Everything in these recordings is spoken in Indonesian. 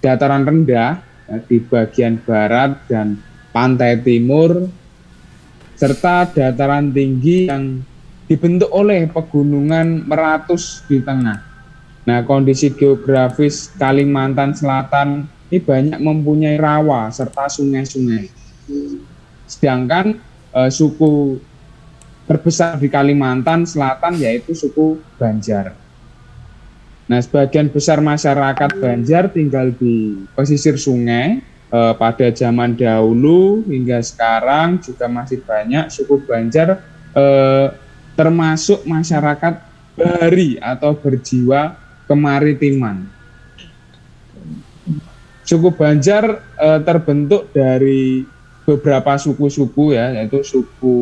dataran rendah ya, di bagian barat dan pantai timur, serta dataran tinggi yang dibentuk oleh pegunungan meratus di tengah. Nah, kondisi geografis Kalimantan Selatan ini banyak mempunyai rawa serta sungai-sungai. Sedangkan suku terbesar di Kalimantan Selatan yaitu suku Banjar. Nah, sebagian besar masyarakat Banjar tinggal di pesisir sungai. Pada zaman dahulu hingga sekarang juga masih banyak suku Banjar, termasuk masyarakat bahari atau berjiwa kemaritiman. Suku Banjar terbentuk dari beberapa suku-suku ya, yaitu suku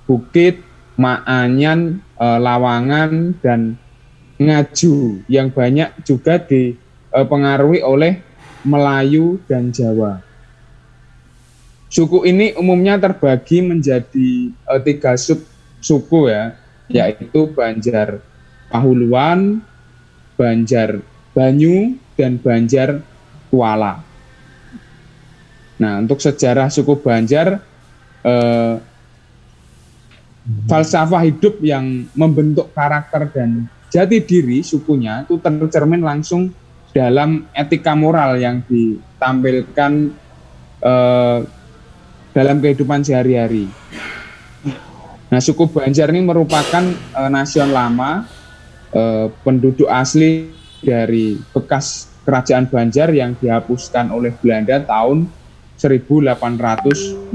Bukit, Maanyan, Lawangan, dan Ngaju yang banyak juga dipengaruhi oleh Melayu dan Jawa. Suku ini umumnya terbagi menjadi 3 subsuku ya, yaitu Banjar Pahuluan, Banjar Banyu, dan Banjar Kuala. Nah, untuk sejarah suku Banjar, falsafah hidup yang membentuk karakter dan jati diri sukunya itu tercermin langsung dalam etika moral yang ditampilkan dalam kehidupan sehari-hari. Nah, suku Banjar ini merupakan nasion lama, penduduk asli dari bekas kerajaan Banjar yang dihapuskan oleh Belanda tahun 1860.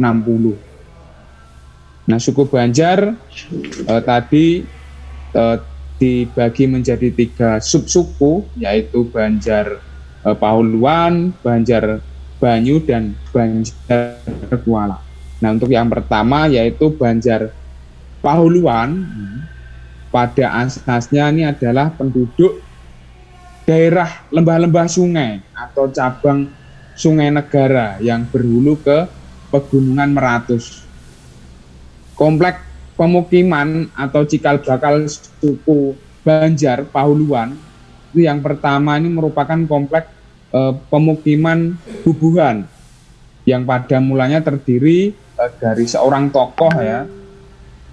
Nah, suku Banjar tadi dibagi menjadi 3 subsuku, yaitu Banjar Pahuluan, Banjar Banyu, dan Banjar Kuala. Nah, untuk yang pertama yaitu Banjar Pahuluan, pada asasnya ini adalah penduduk daerah lembah-lembah sungai atau cabang sungai negara yang berhulu ke Pegunungan Meratus. Kompleks pemukiman atau cikal bakal suku Banjar Pahuluan itu yang pertama ini merupakan kompleks pemukiman Bubuhan yang pada mulanya terdiri dari seorang tokoh ya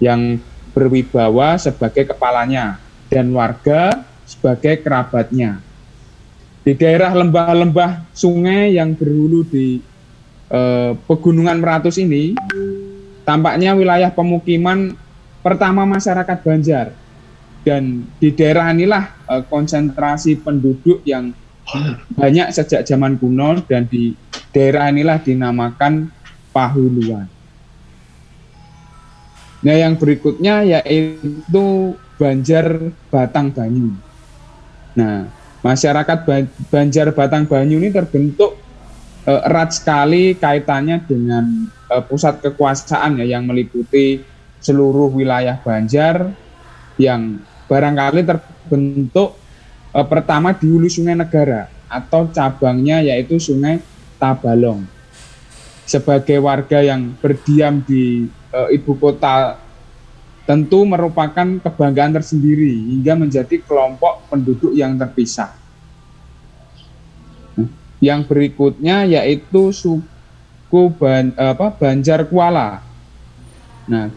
yang berwibawa sebagai kepalanya dan warga sebagai kerabatnya. Di daerah lembah-lembah sungai yang berhulu di Pegunungan Meratus ini tampaknya wilayah pemukiman pertama masyarakat Banjar, dan di daerah inilah konsentrasi penduduk yang banyak sejak zaman kuno, dan di daerah inilah dinamakan Pahuluan. Nah, yang berikutnya yaitu Banjar Batang Banyu. Nah, masyarakat Banjar Batang Banyu ini terbentuk erat sekali kaitannya dengan pusat kekuasaan ya, yang meliputi seluruh wilayah Banjar yang barangkali terbentuk pertama di hulu Sungai Negara atau cabangnya yaitu Sungai Tabalong. Sebagai warga yang berdiam di ibu kota tentu merupakan kebanggaan tersendiri hingga menjadi kelompok penduduk yang terpisah. Yang berikutnya yaitu suku Banjar Kuala. Nah,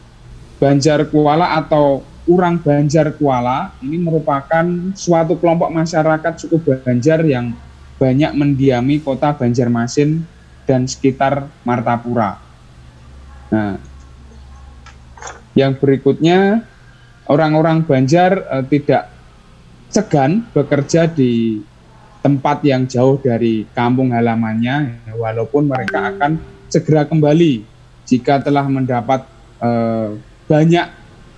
Banjar Kuala atau Urang Banjar Kuala ini merupakan suatu kelompok masyarakat suku Banjar yang banyak mendiami kota Banjarmasin dan sekitar Martapura. Nah, yang berikutnya orang-orang Banjar tidak segan bekerja di tempat yang jauh dari kampung halamannya, walaupun mereka akan segera kembali jika telah mendapat banyak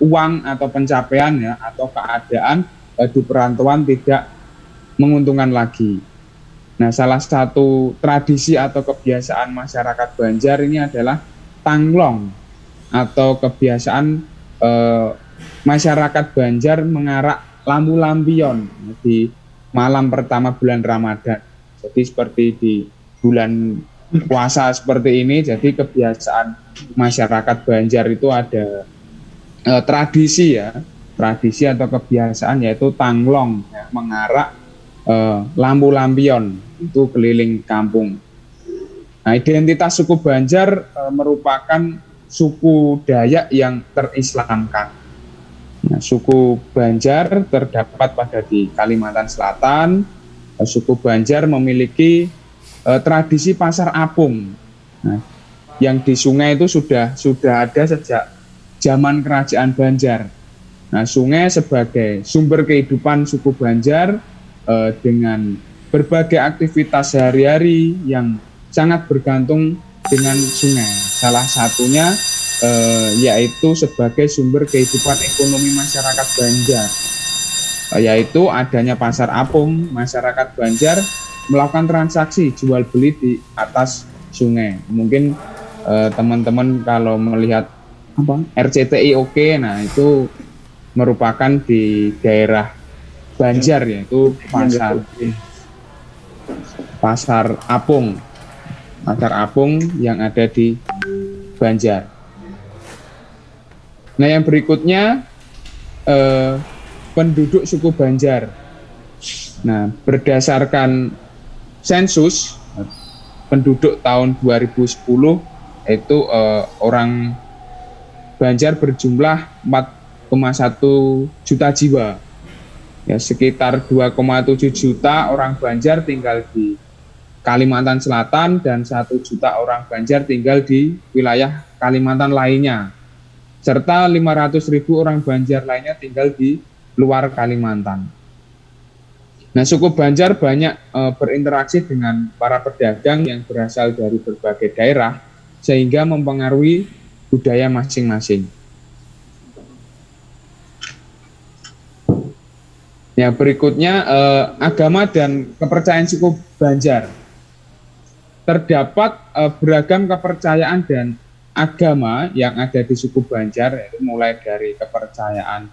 uang atau pencapaian ya, atau keadaan di perantauan tidak menguntungkan lagi. Nah, salah satu tradisi atau kebiasaan masyarakat Banjar ini adalah tanglong atau kebiasaan masyarakat Banjar mengarak lampu-lampion di malam pertama bulan Ramadan. Jadi seperti di bulan puasa seperti ini, jadi kebiasaan masyarakat Banjar itu ada tradisi ya, tradisi atau kebiasaan yaitu tanglong ya, mengarak lampu-lampion itu keliling kampung. Nah, identitas suku Banjar merupakan suku Dayak yang terislamkan. Nah, suku Banjar terdapat di Kalimantan Selatan. Suku Banjar memiliki tradisi pasar apung. Nah, yang di sungai itu sudah ada sejak zaman kerajaan Banjar. Nah, sungai sebagai sumber kehidupan suku Banjar dengan berbagai aktivitas sehari-hari yang sangat bergantung dengan sungai. Salah satunya yaitu sebagai sumber kehidupan ekonomi masyarakat Banjar, yaitu adanya pasar apung. Masyarakat Banjar melakukan transaksi jual beli di atas sungai. Mungkin teman-teman kalau melihat RCTI Oke, nah itu merupakan di daerah Banjar, yaitu pasar apung yang ada di Banjar. Nah, yang berikutnya penduduk suku Banjar. Nah, berdasarkan sensus penduduk tahun 2010 itu orang Banjar berjumlah 4,1 juta jiwa. Ya, sekitar 2,7 juta orang Banjar tinggal di Kalimantan Selatan dan 1 juta orang Banjar tinggal di wilayah Kalimantan lainnya. Serta 500.000 orang Banjar lainnya tinggal di luar Kalimantan. Nah, suku Banjar banyak berinteraksi dengan para pedagang yang berasal dari berbagai daerah sehingga mempengaruhi budaya masing-masing. Yang berikutnya agama dan kepercayaan suku Banjar. Terdapat beragam kepercayaan dan agama yang ada di suku Banjar, yaitu mulai dari kepercayaan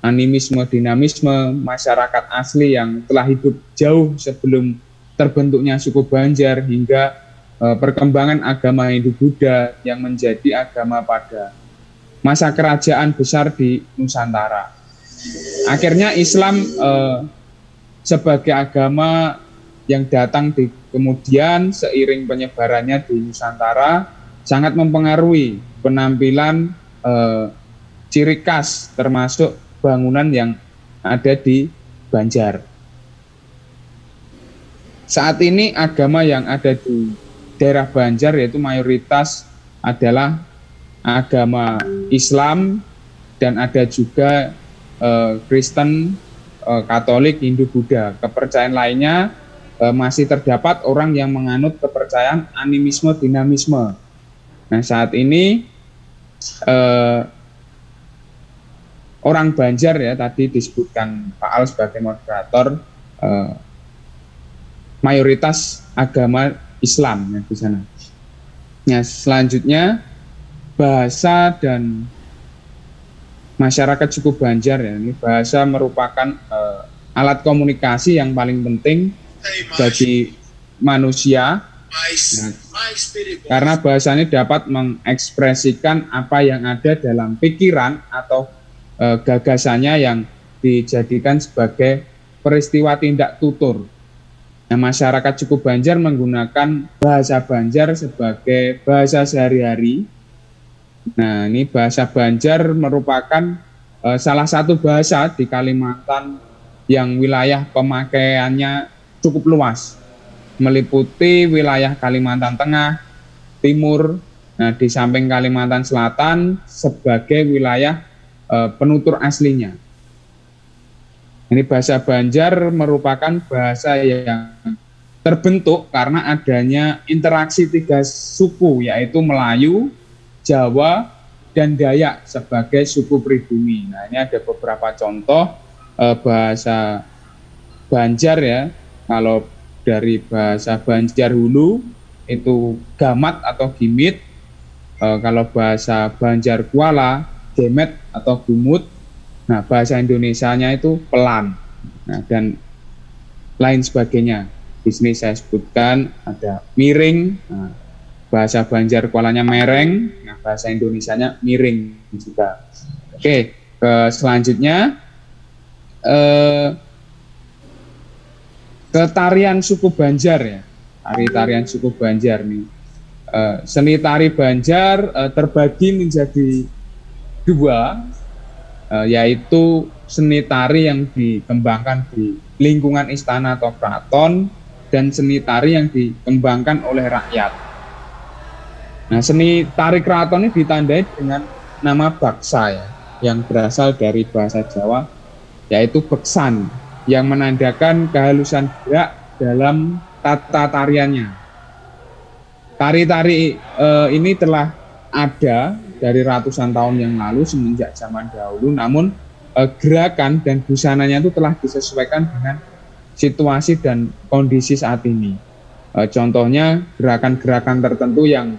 animisme, dinamisme, masyarakat asli yang telah hidup jauh sebelum terbentuknya suku Banjar, hingga perkembangan agama Hindu-Buddha yang menjadi agama pada masa kerajaan besar di Nusantara. Akhirnya Islam sebagai agama yang datang di kemudian seiring penyebarannya di Nusantara sangat mempengaruhi penampilan ciri khas termasuk bangunan yang ada di Banjar. Saat ini agama yang ada di daerah Banjar yaitu mayoritas adalah agama Islam dan ada juga Kristen, Katolik, Hindu, Buddha. Kepercayaan lainnya masih terdapat orang yang menganut kepercayaan animisme, dinamisme. Nah, saat ini orang Banjar, ya tadi disebutkan Pak Al sebagai moderator, mayoritas agama Islam ya, di sana. Nah, selanjutnya bahasa dan masyarakat suku Banjar, ya. Ini bahasa merupakan alat komunikasi yang paling penting bagi manusia, nah, karena bahasa ini dapat mengekspresikan apa yang ada dalam pikiran atau gagasannya yang dijadikan sebagai peristiwa tindak tutur. Nah, masyarakat suku Banjar menggunakan bahasa Banjar sebagai bahasa sehari-hari. Nah, ini bahasa Banjar merupakan salah satu bahasa di Kalimantan yang wilayah pemakaiannya cukup luas, meliputi wilayah Kalimantan Tengah, Timur, nah di samping Kalimantan Selatan sebagai wilayah penutur aslinya. Ini bahasa Banjar merupakan bahasa yang terbentuk karena adanya interaksi tiga suku, yaitu Melayu, Jawa, dan Dayak sebagai suku pribumi. Nah, ini ada beberapa contoh bahasa Banjar, ya. Kalau dari bahasa Banjar Hulu itu gamat atau gimit. Kalau bahasa Banjar Kuala, gemet atau gumut. Nah, bahasa Indonesianya itu pelan. Nah, dan lain sebagainya. Di sini saya sebutkan ada miring. Nah, bahasa Banjar Kualanya mereng, nah bahasa Indonesianya miring juga. Oke, selanjutnya ke tarian suku Banjar ya, tarian suku Banjar nih. Seni tari Banjar terbagi menjadi dua, yaitu seni tari yang dikembangkan di lingkungan istana atau keraton dan seni tari yang dikembangkan oleh rakyat. Nah, seni tari keraton ini ditandai dengan nama baksa ya, yang berasal dari bahasa Jawa, yaitu beksan, yang menandakan kehalusan gerak dalam tata tariannya. Tari-tari ini telah ada dari ratusan tahun yang lalu semenjak zaman dahulu, namun gerakan dan busananya itu telah disesuaikan dengan situasi dan kondisi saat ini. Contohnya gerakan-gerakan tertentu yang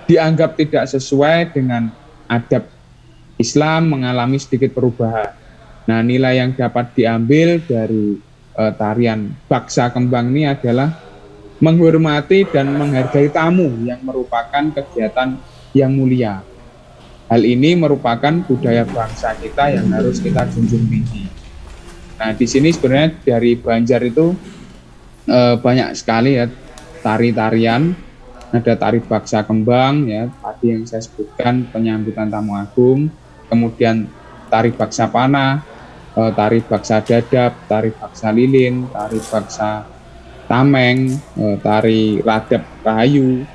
dianggap tidak sesuai dengan adab Islam mengalami sedikit perubahan. Nah, nilai yang dapat diambil dari tarian baksa kembang ini adalah menghormati dan menghargai tamu yang merupakan kegiatan yang mulia. Hal ini merupakan budaya bangsa kita yang harus kita junjung tinggi. Nah, di sini sebenarnya dari Banjar itu banyak sekali ya tari-tarian. Ada tari baksa kembang ya, tadi yang saya sebutkan penyambutan tamu agung, kemudian tari baksa panah, tari baksa dadap, tari baksa lilin, tari baksa tameng, tari radap rahayu,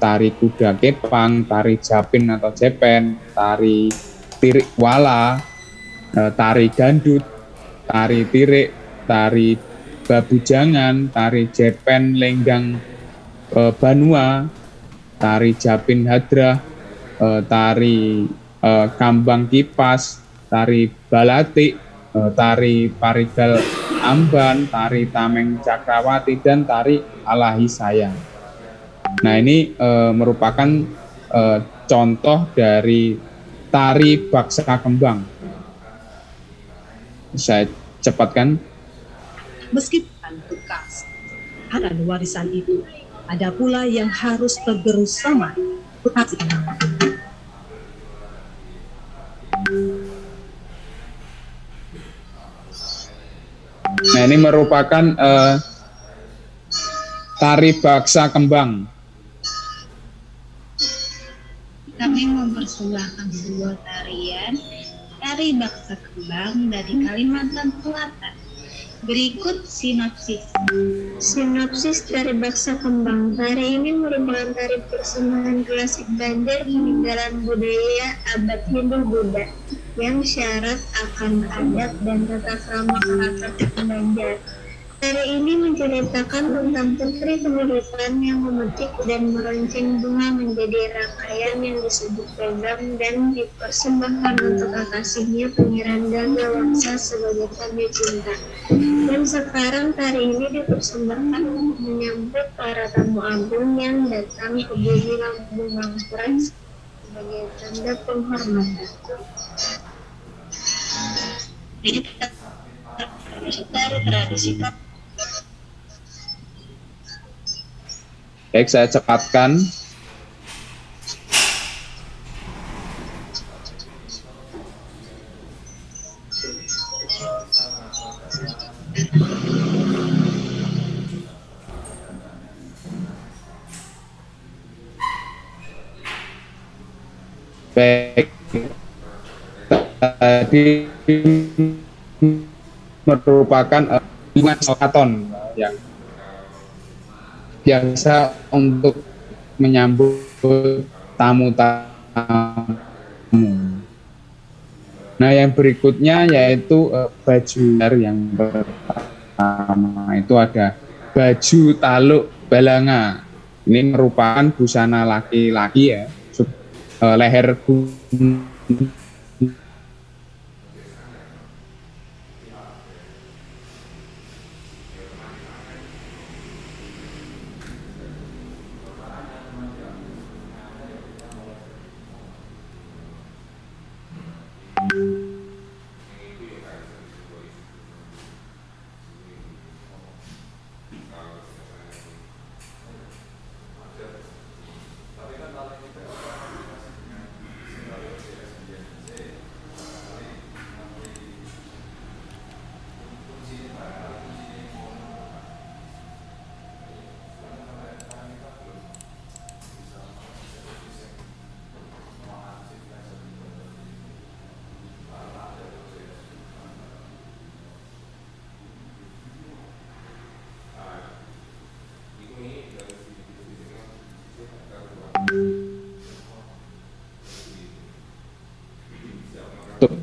tari kuda kepang, tari japin atau jepen, tari tirik wala, tari gandut, tari tirik, tari babujangan, tari jepen lenggang banua, tari japin hadrah, tari kambang kipas, tari balatik, tari parigal amban, tari tameng cakrawati, dan tari alahi sayang. Nah, ini merupakan contoh dari tari baksa kembang. Saya cepatkan. Meskipun bekas akan warisan itu, ada pula yang harus bersama. Nah, ini merupakan tari baksa kembang. Kami mempersembahkan sebuah tarian tari baksa kembang dari Kalimantan Selatan. Berikut sinopsis. Sinopsis dari baksa kembang. Tari ini merupakan tari persembahan klasik Banjar peninggalan budaya abad Hindu-Buddha yang syarat akan adat dan tata krama masyarakat Banjar. Tari ini menceritakan tentang putri kemuliaan yang memetik dan meruncing bunga menjadi rangkaian yang disebut program dan dipersembahkan untuk kekasihnya Pangeran Gagawangsa sebagai tanda cinta. Dan sekarang tari ini dipersembahkan untuk menyambut para tamu agung yang datang ke bumi Lampung Mangkurat sebagai tanda penghormatan. Jadi tari tradisi. Baik, saya cepatkan. Baik, tadi merupakan keraton yang biasa untuk menyambut tamu-tamu. Nah, yang berikutnya yaitu baju yang pertama itu ada baju taluk balanga. Ini merupakan busana laki-laki ya, leher gunung.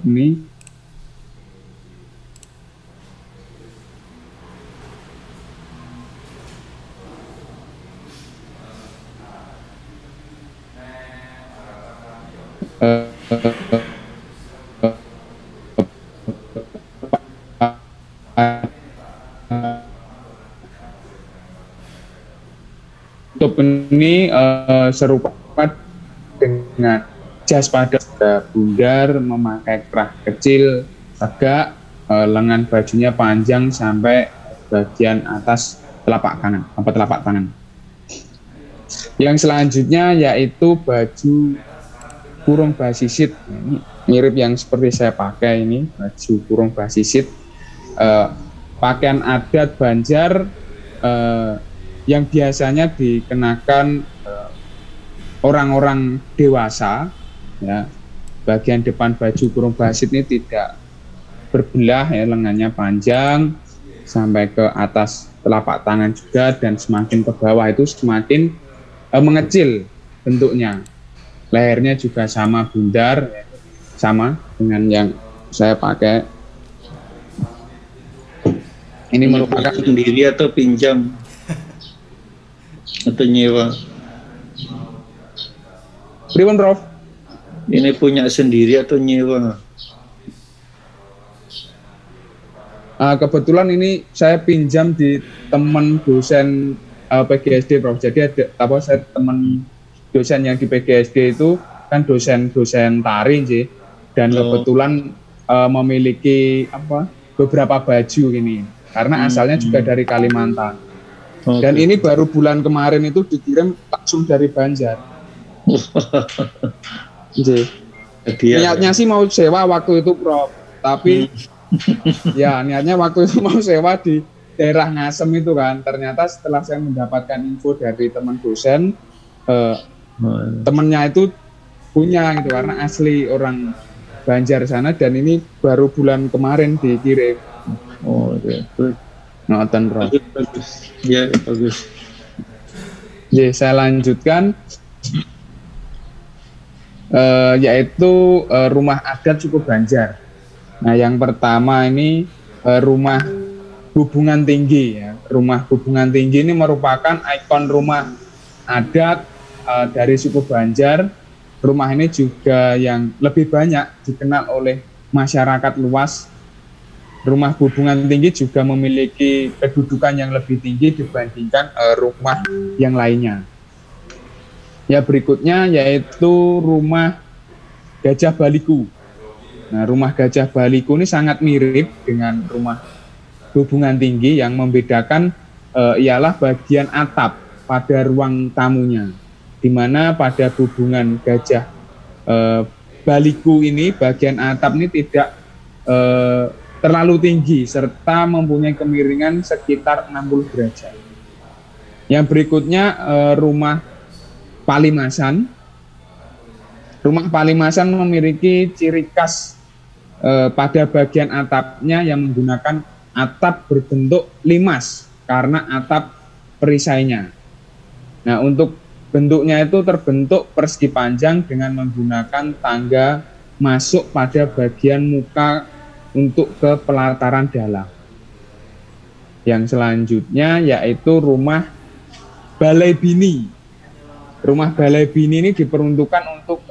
ini. Untuk ini serupa dengan jas pada bundar, memakai kerah kecil, tegak, lengan bajunya panjang sampai bagian atas telapak tangan. Yang selanjutnya yaitu baju kurung basisit. Ini mirip yang seperti saya pakai ini, baju kurung basisit, pakaian adat Banjar yang biasanya dikenakan orang-orang dewasa. Ya, bagian depan baju kurung basit ini tidak berbelah, ya, lengannya panjang sampai ke atas telapak tangan juga, dan semakin ke bawah itu semakin mengecil bentuknya. Lehernya juga sama bundar, ya, sama dengan yang saya pakai. Ini merupakan sendiri atau pinjam atau nyewa? Pripun, Prof? Ini punya sendiri atau nyewa? Kebetulan ini saya pinjam di teman dosen PGSD, Prof. Jadi ada saya teman dosen yang di PGSD itu kan dosen tari sih, dan kebetulan memiliki beberapa baju ini, karena asalnya juga dari Kalimantan. Dan ini baru bulan kemarin itu dikirim langsung dari Banjar. Niatnya sih mau sewa waktu itu, Prof. Tapi ya niatnya waktu itu mau sewa di daerah Ngasem itu kan. Ternyata setelah saya mendapatkan info dari teman dosen, temennya itu punya gitu, karena asli orang Banjar sana, dan ini baru bulan kemarin dikirim. Oh, iya. Noten, Prof. Bagus. Ya, bagus. Jadi saya lanjutkan. Yaitu rumah adat suku Banjar. Nah, yang pertama ini rumah hubungan tinggi, ya. Rumah hubungan tinggi ini merupakan ikon rumah adat dari suku Banjar. Rumah ini juga yang lebih banyak dikenal oleh masyarakat luas. Rumah hubungan tinggi juga memiliki kedudukan yang lebih tinggi dibandingkan rumah yang lainnya. Ya, berikutnya yaitu rumah Gajah Baliku. Nah, rumah Gajah Baliku ini sangat mirip dengan rumah hubungan tinggi. Yang membedakan ialah bagian atap pada ruang tamunya, di mana pada hubungan Gajah Baliku ini bagian atap ini tidak terlalu tinggi serta mempunyai kemiringan sekitar 60 derajat. Yang berikutnya rumah Palimasan. Rumah Palimasan memiliki ciri khas pada bagian atapnya yang menggunakan atap berbentuk limas karena atap perisainya. Nah, untuk bentuknya itu terbentuk persegi panjang dengan menggunakan tangga masuk pada bagian muka untuk ke pelataran dalam. Yang selanjutnya yaitu rumah Balai Bini. Rumah Balai Bini ini diperuntukkan untuk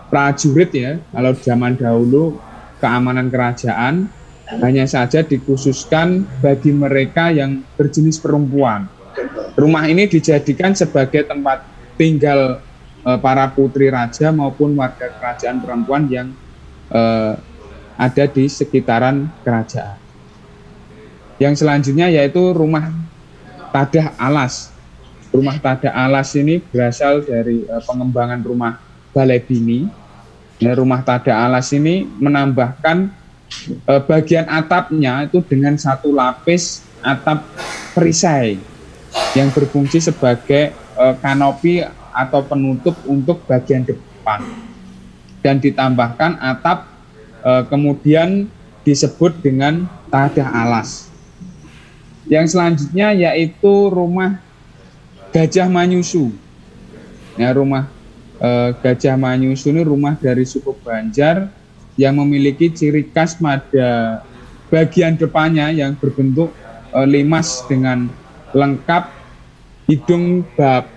prajurit, ya. Kalau zaman dahulu keamanan kerajaan hanya saja dikhususkan bagi mereka yang berjenis perempuan. Rumah ini dijadikan sebagai tempat tinggal para putri raja maupun warga kerajaan perempuan yang ada di sekitaran kerajaan. Yang selanjutnya yaitu rumah Tadah Alas. Rumah Tadah Alas ini berasal dari pengembangan rumah Balai Bini. Nah, rumah Tadah Alas ini menambahkan bagian atapnya itu dengan satu lapis atap perisai yang berfungsi sebagai kanopi atau penutup untuk bagian depan, dan ditambahkan atap kemudian disebut dengan Tadah Alas. Yang selanjutnya yaitu rumah Gajah Manyusu. Ya, rumah Gajah Manyusu ini rumah dari suku Banjar yang memiliki ciri khas pada bagian depannya yang berbentuk limas dengan lengkap hidung bab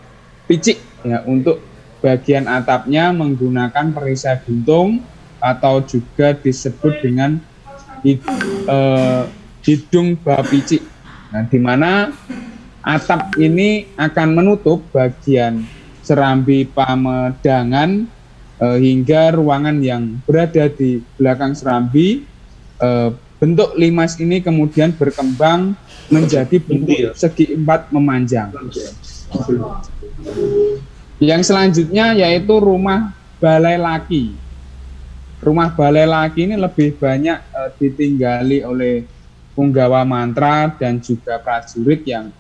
picik ya. Untuk bagian atapnya menggunakan perisai buntung atau juga disebut dengan hidung bab picik. Nah, di mana atap ini akan menutup bagian serambi pamedangan hingga ruangan yang berada di belakang serambi. Bentuk limas ini kemudian berkembang menjadi bentuk segi empat memanjang. Yang selanjutnya yaitu rumah balai laki. Rumah balai laki ini lebih banyak ditinggali oleh punggawa mantra dan juga prajurit yang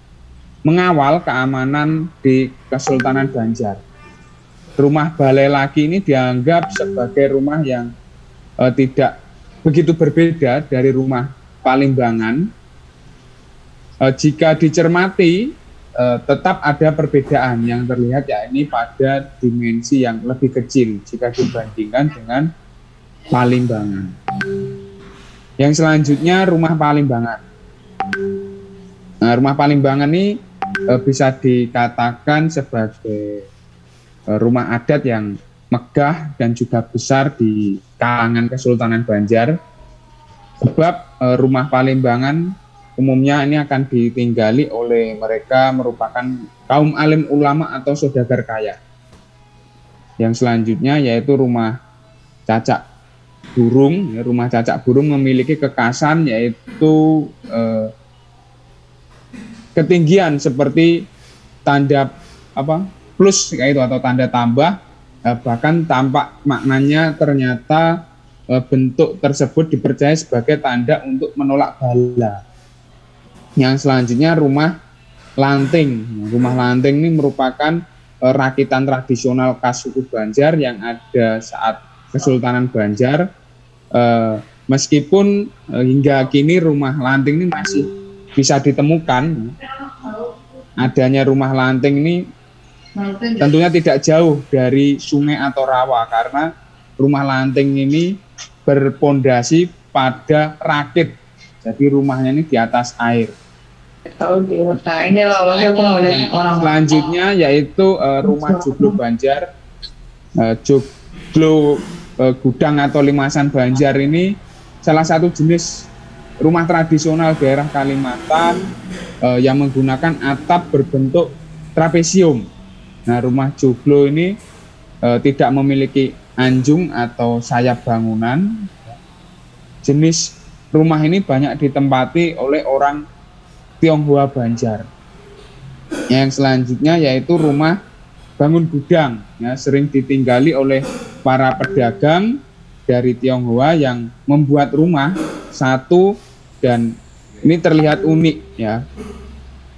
mengawal keamanan di Kesultanan Banjar. Rumah balai laki ini dianggap sebagai rumah yang tidak begitu berbeda dari rumah Palimbangan. Jika dicermati, tetap ada perbedaan yang terlihat, yakni pada dimensi yang lebih kecil jika dibandingkan dengan Palimbangan. Yang selanjutnya rumah Palimbangan. Nah, rumah Palimbangan ini bisa dikatakan sebagai rumah adat yang megah dan juga besar di kalangan Kesultanan Banjar. Sebab rumah Palimbangan umumnya ini akan ditinggali oleh mereka merupakan kaum alim ulama atau saudagar kaya. Yang selanjutnya yaitu rumah cacak burung. Rumah cacak burung memiliki kekhasan yaitu ketinggian seperti tanda plus kayak itu atau tanda tambah, bahkan tampak maknanya ternyata bentuk tersebut dipercaya sebagai tanda untuk menolak bala. Yang selanjutnya rumah lanting. Rumah lanting ini merupakan rakitan tradisional khas suku Banjar yang ada saat Kesultanan Banjar. Meskipun hingga kini rumah lanting ini masih bisa ditemukan, adanya rumah lanting ini tentunya tidak jauh dari sungai atau rawa, karena rumah lanting ini berpondasi pada rakit, jadi rumahnya ini di atas air. Selanjutnya yaitu rumah Joglo Banjar. Joglo gudang atau limasan Banjar ini salah satu jenis rumah tradisional daerah Kalimantan yang menggunakan atap berbentuk trapesium. Nah, rumah joglo ini tidak memiliki anjung atau sayap bangunan. Jenis rumah ini banyak ditempati oleh orang Tionghoa Banjar. Yang selanjutnya yaitu rumah bangun gudang, ya, sering ditinggali oleh para pedagang dari Tionghoa yang membuat rumah satu, dan ini terlihat unik ya,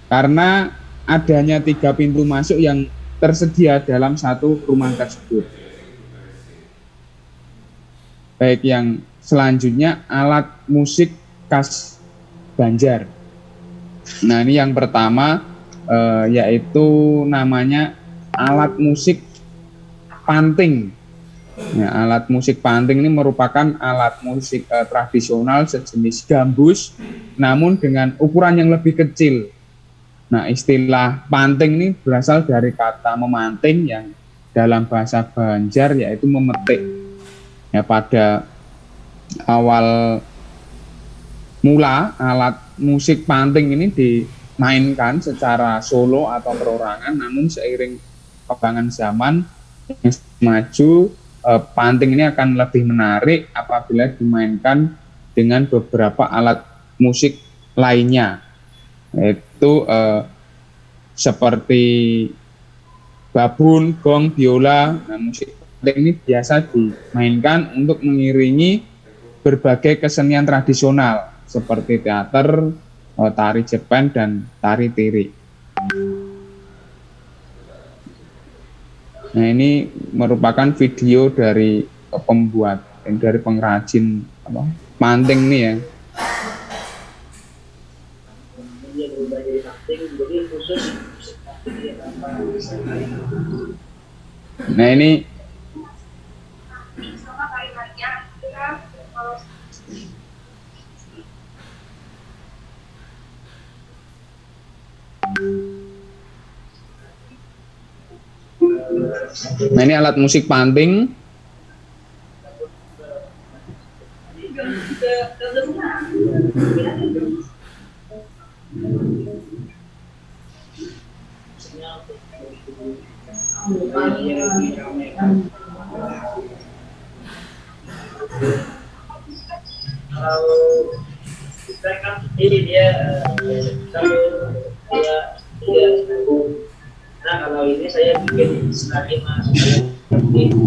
karena adanya 3 pintu masuk yang tersedia dalam satu rumah tersebut. Baik, yang selanjutnya alat musik khas Banjar. Nah, ini yang pertama yaitu namanya alat musik panting. Ya, alat musik panting ini merupakan alat musik tradisional sejenis gambus, namun dengan ukuran yang lebih kecil. Nah, istilah panting ini berasal dari kata memanting yang dalam bahasa Banjar yaitu memetik. Ya, pada awal mula alat musik panting ini dimainkan secara solo atau perorangan, namun seiring perkembangan zaman yang maju, panting ini akan lebih menarik apabila dimainkan dengan beberapa alat musik lainnya, yaitu seperti babun, gong, biola. Nah, musik panting ini biasa dimainkan untuk mengiringi berbagai kesenian tradisional seperti teater, tari Jepang, dan tari tiri. Nah, ini merupakan video dari pembuat, dari pengrajin panting ini ya. Nah, ini Nah, ini alat musik panting.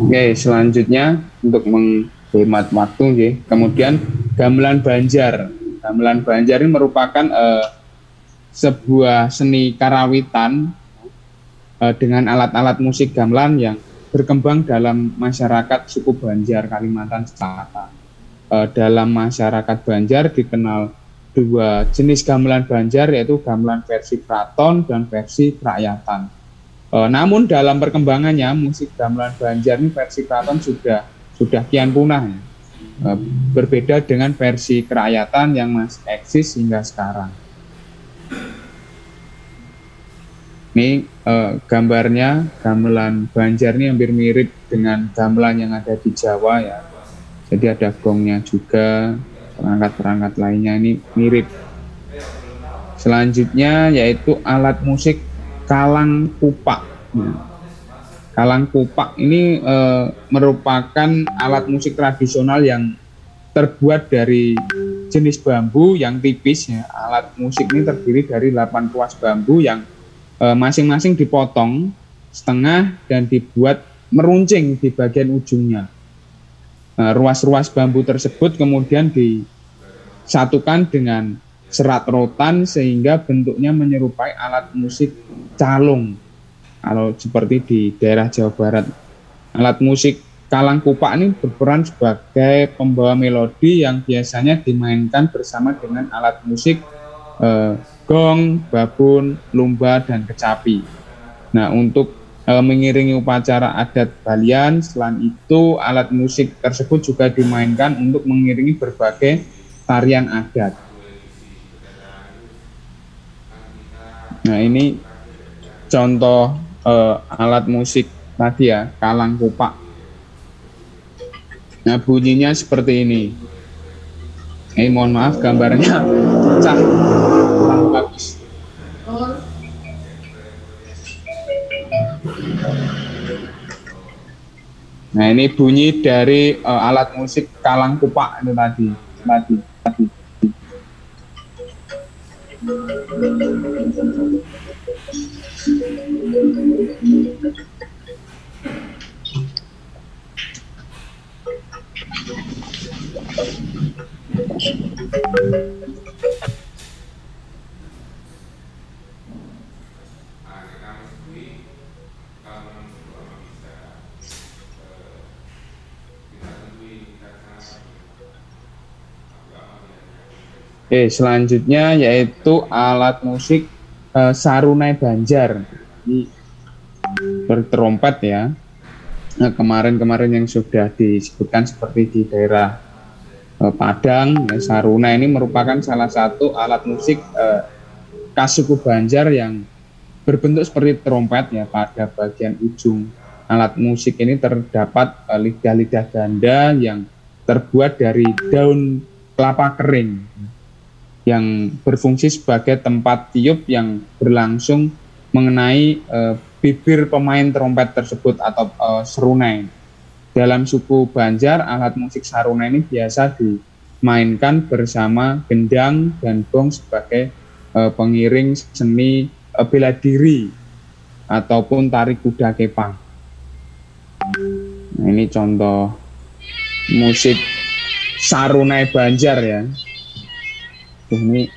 Oke, selanjutnya untuk menghemat waktu, ya. Kemudian gamelan Banjar. Gamelan Banjar ini merupakan sebuah seni karawitan dengan alat-alat musik gamelan yang berkembang dalam masyarakat suku Banjar Kalimantan Selatan. Dalam masyarakat Banjar dikenal dua jenis gamelan Banjar, yaitu gamelan versi keraton dan versi kerakyatan. Namun dalam perkembangannya musik gamelan Banjar ini versi keraton sudah kian punah, ya. Berbeda dengan versi kerakyatan yang masih eksis hingga sekarang. Ini gambarnya gamelan Banjar ini hampir mirip dengan gamelan yang ada di Jawa, ya. Jadi ada gongnya juga, perangkat-perangkat lainnya ini mirip. Selanjutnya yaitu alat musik kalang kupak. Nah, kalang kupak ini merupakan alat musik tradisional yang terbuat dari jenis bambu yang tipis, ya. Alat musik ini terdiri dari 8 ruas bambu yang masing-masing dipotong setengah dan dibuat meruncing di bagian ujungnya. Ruas-ruas bambu tersebut kemudian disatukan dengan serat rotan sehingga bentuknya menyerupai alat musik calung. Kalau seperti di daerah Jawa Barat, alat musik kalang kupak ini berperan sebagai pembawa melodi yang biasanya dimainkan bersama dengan alat musik gong, babon, lumba, dan kecapi. Nah, untuk mengiringi upacara adat Balian, selain itu alat musik tersebut juga dimainkan untuk mengiringi berbagai tarian adat. Nah, ini contoh alat musik tadi, ya, kalang kupak. Nah, bunyinya seperti ini. Mohon maaf gambarnya pecah, kurang bagus. Nah, ini bunyi dari alat musik kalang kupak itu tadi. Selanjutnya yaitu alat musik sarunai Banjar. Ini bertrompet, ya. Nah, kemarin yang sudah disebutkan seperti di daerah Padang, ya, sarunai ini merupakan salah satu alat musik khas suku Banjar yang berbentuk seperti trompet, ya. Pada bagian ujung alat musik ini terdapat lidah-lidah ganda yang terbuat dari daun kelapa kering yang berfungsi sebagai tempat tiup yang berlangsung mengenai bibir pemain trompet tersebut atau serunai. Dalam suku Banjar, alat musik sarunai ini biasa dimainkan bersama gendang dan gong sebagai pengiring seni bela diri ataupun tari kuda kepang. Nah, ini contoh musik sarunai Banjar, ya. Ini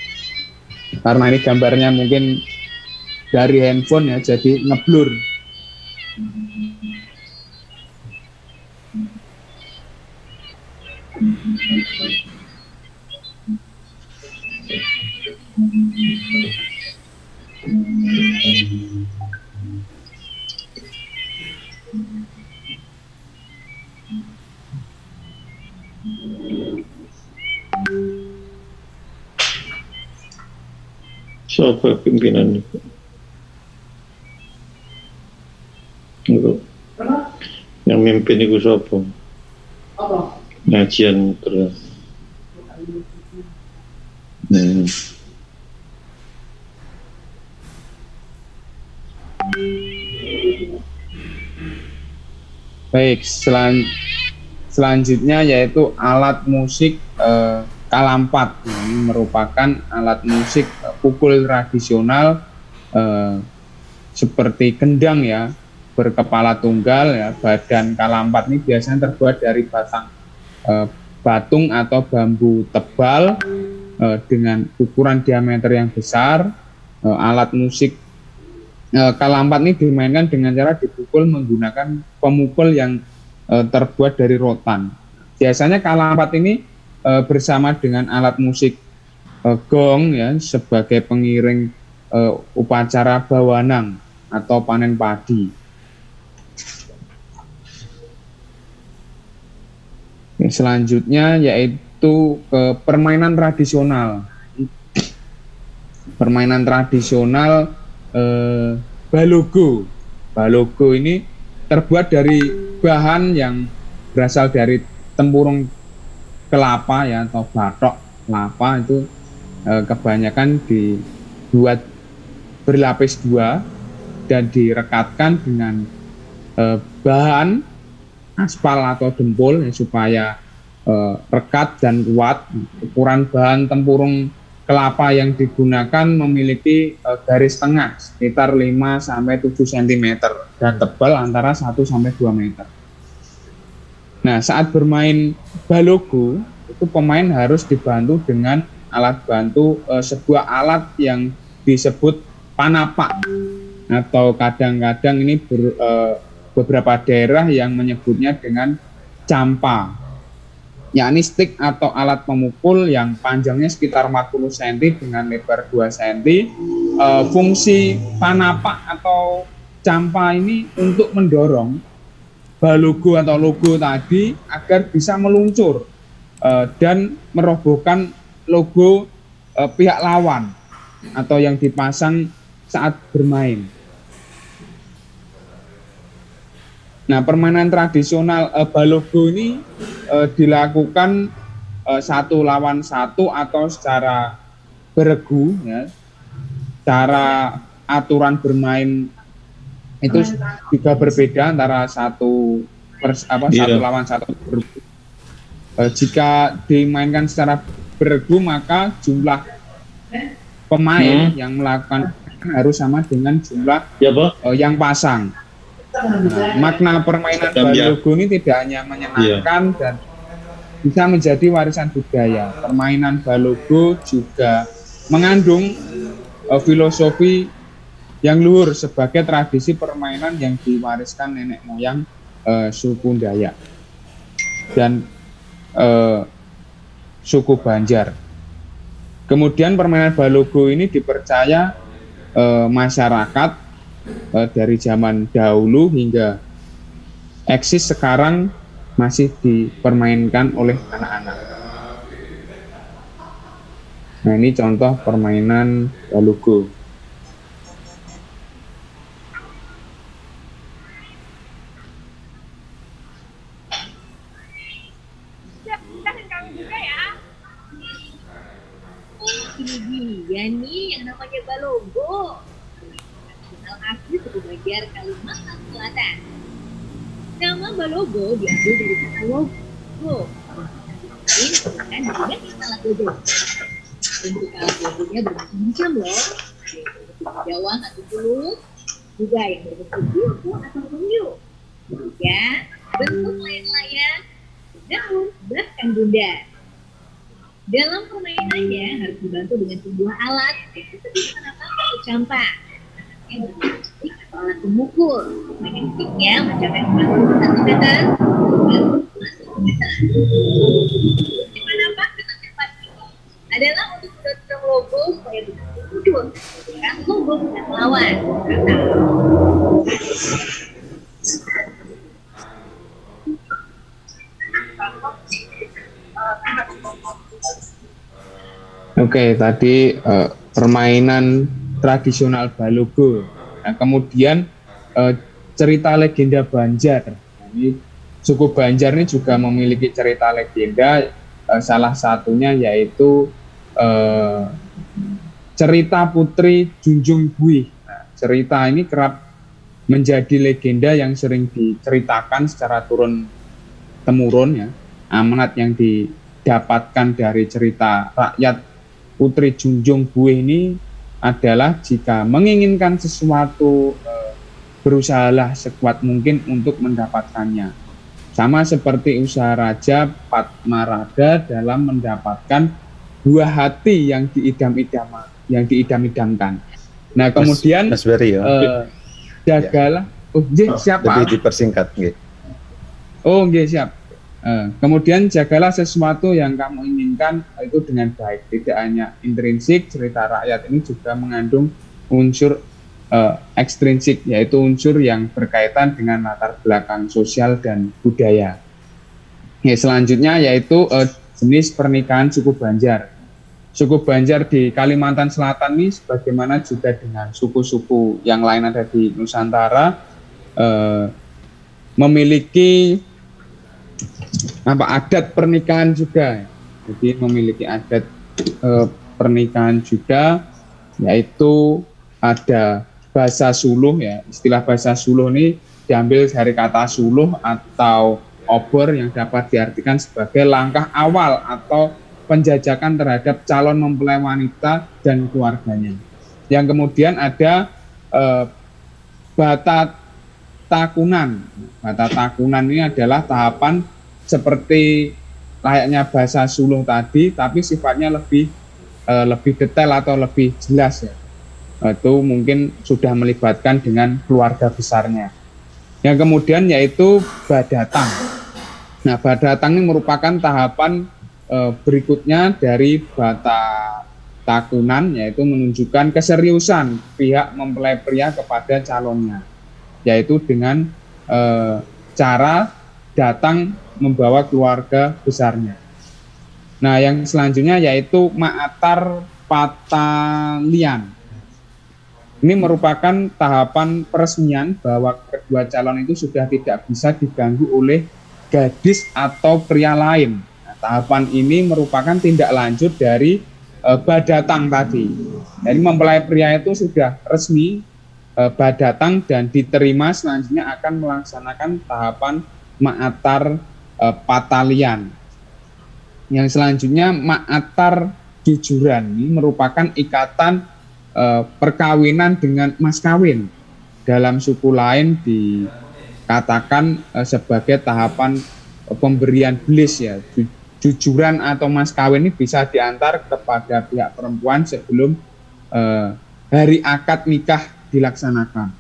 karena ini gambarnya mungkin dari handphone, ya, jadi ngeblur. Siapa pimpinan itu? mimpin iku sapa? Ngajian terus. Baik, selanjutnya yaitu alat musik kalampat. Ini merupakan alat musik pukul tradisional seperti kendang ya, berkepala tunggal ya. Badan kalampat ini biasanya terbuat dari batung atau bambu tebal dengan ukuran diameter yang besar. Alat musik kalampat ini dimainkan dengan cara dipukul menggunakan pemukul yang terbuat dari rotan. Biasanya kalampat ini bersama dengan alat musik gong ya sebagai pengiring upacara bawanang atau panen padi. Selanjutnya yaitu permainan tradisional. Permainan tradisional balogo. Balogo ini terbuat dari bahan yang berasal dari tempurung kelapa ya atau batok kelapa itu kebanyakan dibuat berlapis dua dan direkatkan dengan bahan aspal atau dempul ya, supaya rekat dan kuat. Ukuran bahan tempurung kelapa yang digunakan memiliki garis tengah sekitar 5-7 cm dan tebal antara 1-2 meter. Nah, saat bermain balogo itu pemain harus dibantu dengan alat bantu sebuah alat yang disebut panapak, atau kadang-kadang ini beberapa daerah yang menyebutnya dengan campa, yakni stick atau alat pemukul yang panjangnya sekitar 40 cm dengan lebar 2 cm. Fungsi panapak atau campa ini untuk mendorong balogo atau logo tadi agar bisa meluncur dan merobohkan logo pihak lawan atau yang dipasang saat bermain. Nah, permainan tradisional balogo ini dilakukan 1 lawan 1 atau secara beregu ya. Cara aturan bermain itu juga berbeda antara 1 lawan 1 beregu. Jika dimainkan secara beregu maka jumlah pemain yang melakukan harus sama dengan jumlah yang pasang. Nah, makna permainan balogo ini tidak hanya menyenangkan dan bisa menjadi warisan budaya. Permainan balogo juga mengandung filosofi yang luhur sebagai tradisi permainan yang diwariskan nenek moyang suku Dayak dan suku Banjar. Kemudian permainan balogo ini dipercaya masyarakat dari zaman dahulu hingga eksis sekarang masih dipermainkan oleh anak-anak. Nah, ini contoh permainan balogo. Ini dia nih yang namanya balogo. Nasional asli suku Banjar Kalimantan Selatan. Nama balogo diambil dari kata logo. Ini merupakan bagian dari alat logo. Bentuk alat logonya bermacam-macam loh. Bentuk jawang atau pulung, juga yang berbentuk buku atau penyu. Juga bentuk layang-layang, daun, bahkan bundar. Dalam permainannya harus dibantu dengan sebuah alat yang disebut panapak atau campa. Yang berfungsi atau alat pemukul. Dengan sticknya mencapai 40 cm dan 2 cm. Fungsi panapak dengan campa ini adalah untuk mendorong logo supaya bisa mundur dengan logo dan melawan. Oke, tadi permainan tradisional balogo. Nah, kemudian cerita legenda Banjar. Ini suku Banjar ini juga memiliki cerita legenda, salah satunya yaitu cerita Putri Junjung Buih. Nah, cerita ini kerap menjadi legenda yang sering diceritakan secara turun-temurun ya. Amanat yang didapatkan dari cerita rakyat Putri Junjung Buih ini adalah jika menginginkan sesuatu, berusahalah sekuat mungkin untuk mendapatkannya. Sama seperti usaha Raja Padmarada dalam mendapatkan buah hati yang diidam-idamkan. Nah, kemudian Mas Beri, ya. Jagalah. Siapa? Lebih dipersingkat, nggih. Oh, nggih, siap. Kemudian jagalah sesuatu yang kamu inginkan itu dengan baik. Tidak hanya intrinsik, cerita rakyat ini juga mengandung unsur ekstrinsik, yaitu unsur yang berkaitan dengan latar belakang sosial dan budaya. Selanjutnya yaitu jenis pernikahan suku Banjar. Suku Banjar di Kalimantan Selatan ini sebagaimana juga dengan suku-suku yang lain ada di Nusantara memiliki adat pernikahan juga. Jadi memiliki adat pernikahan juga, yaitu ada bahasa suluh ya. Istilah bahasa suluh ini diambil dari kata suluh atau obor yang dapat diartikan sebagai langkah awal atau penjajakan terhadap calon mempelai wanita dan keluarganya. Yang kemudian ada bata takunan. Bata takunan ini adalah tahapan seperti layaknya bahasa suluh tadi, tapi sifatnya lebih detail atau lebih jelas ya. Itu mungkin sudah melibatkan dengan keluarga besarnya. Yang kemudian yaitu badatang. Nah, badatang ini merupakan tahapan berikutnya dari bata takunan, yaitu menunjukkan keseriusan pihak mempelai pria kepada calonnya, yaitu dengan cara datang membawa keluarga besarnya. Nah, yang selanjutnya yaitu ma'atar patalian. Ini merupakan tahapan peresmian bahwa kedua calon itu sudah tidak bisa diganggu oleh gadis atau pria lain. Nah, tahapan ini merupakan tindak lanjut dari badatang tadi. Jadi mempelai pria itu sudah resmi badatang dan diterima, selanjutnya akan melaksanakan tahapan ma'atar patalian. Yang selanjutnya ma'atar jujuran. Ini merupakan ikatan perkawinan dengan mas kawin. Dalam suku lain dikatakan sebagai tahapan pemberian belis ya. Jujuran atau mas kawin ini bisa diantar kepada pihak perempuan sebelum hari akad nikah dilaksanakan.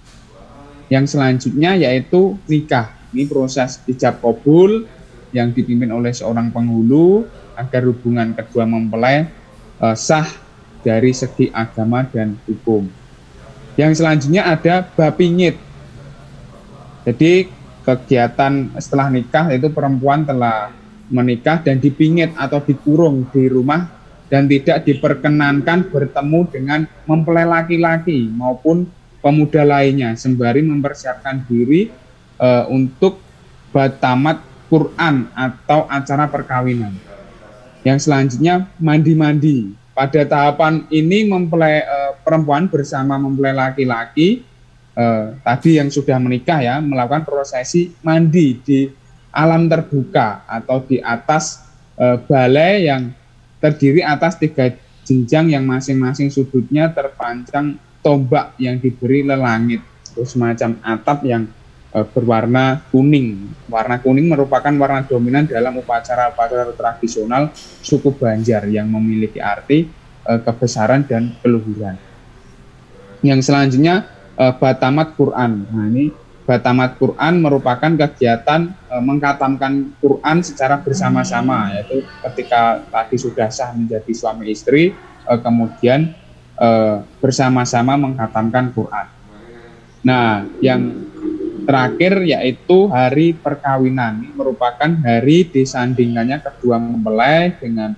Yang selanjutnya yaitu nikah. Ini proses ijab qabul yang dipimpin oleh seorang penghulu agar hubungan kedua mempelai sah dari segi agama dan hukum. Yang selanjutnya ada bapingit. Jadi kegiatan setelah nikah itu perempuan telah menikah dan dipingit atau dikurung di rumah dan tidak diperkenankan bertemu dengan mempelai laki-laki maupun pemuda lainnya sembari mempersiapkan diri untuk batamat Quran atau acara perkawinan. Yang selanjutnya mandi-mandi. Pada tahapan ini mempelai perempuan bersama mempelai laki-laki tadi yang sudah menikah ya melakukan prosesi mandi di alam terbuka atau di atas balai yang terdiri atas 3 jenjang yang masing-masing sudutnya terpancang tombak yang diberi lelangit, terus semacam atap yang berwarna kuning. Warna kuning merupakan warna dominan dalam upacara-upacara tradisional suku Banjar yang memiliki arti kebesaran dan keluhuran. Yang selanjutnya batamat Quran. Nah, ini batamat Quran merupakan kegiatan mengkatamkan Quran secara bersama-sama, yaitu ketika tadi sudah sah menjadi suami istri, kemudian bersama-sama mengkatamkan Quran. Nah, yang terakhir yaitu hari perkawinan. Ini merupakan hari disandingkannya kedua mempelai dengan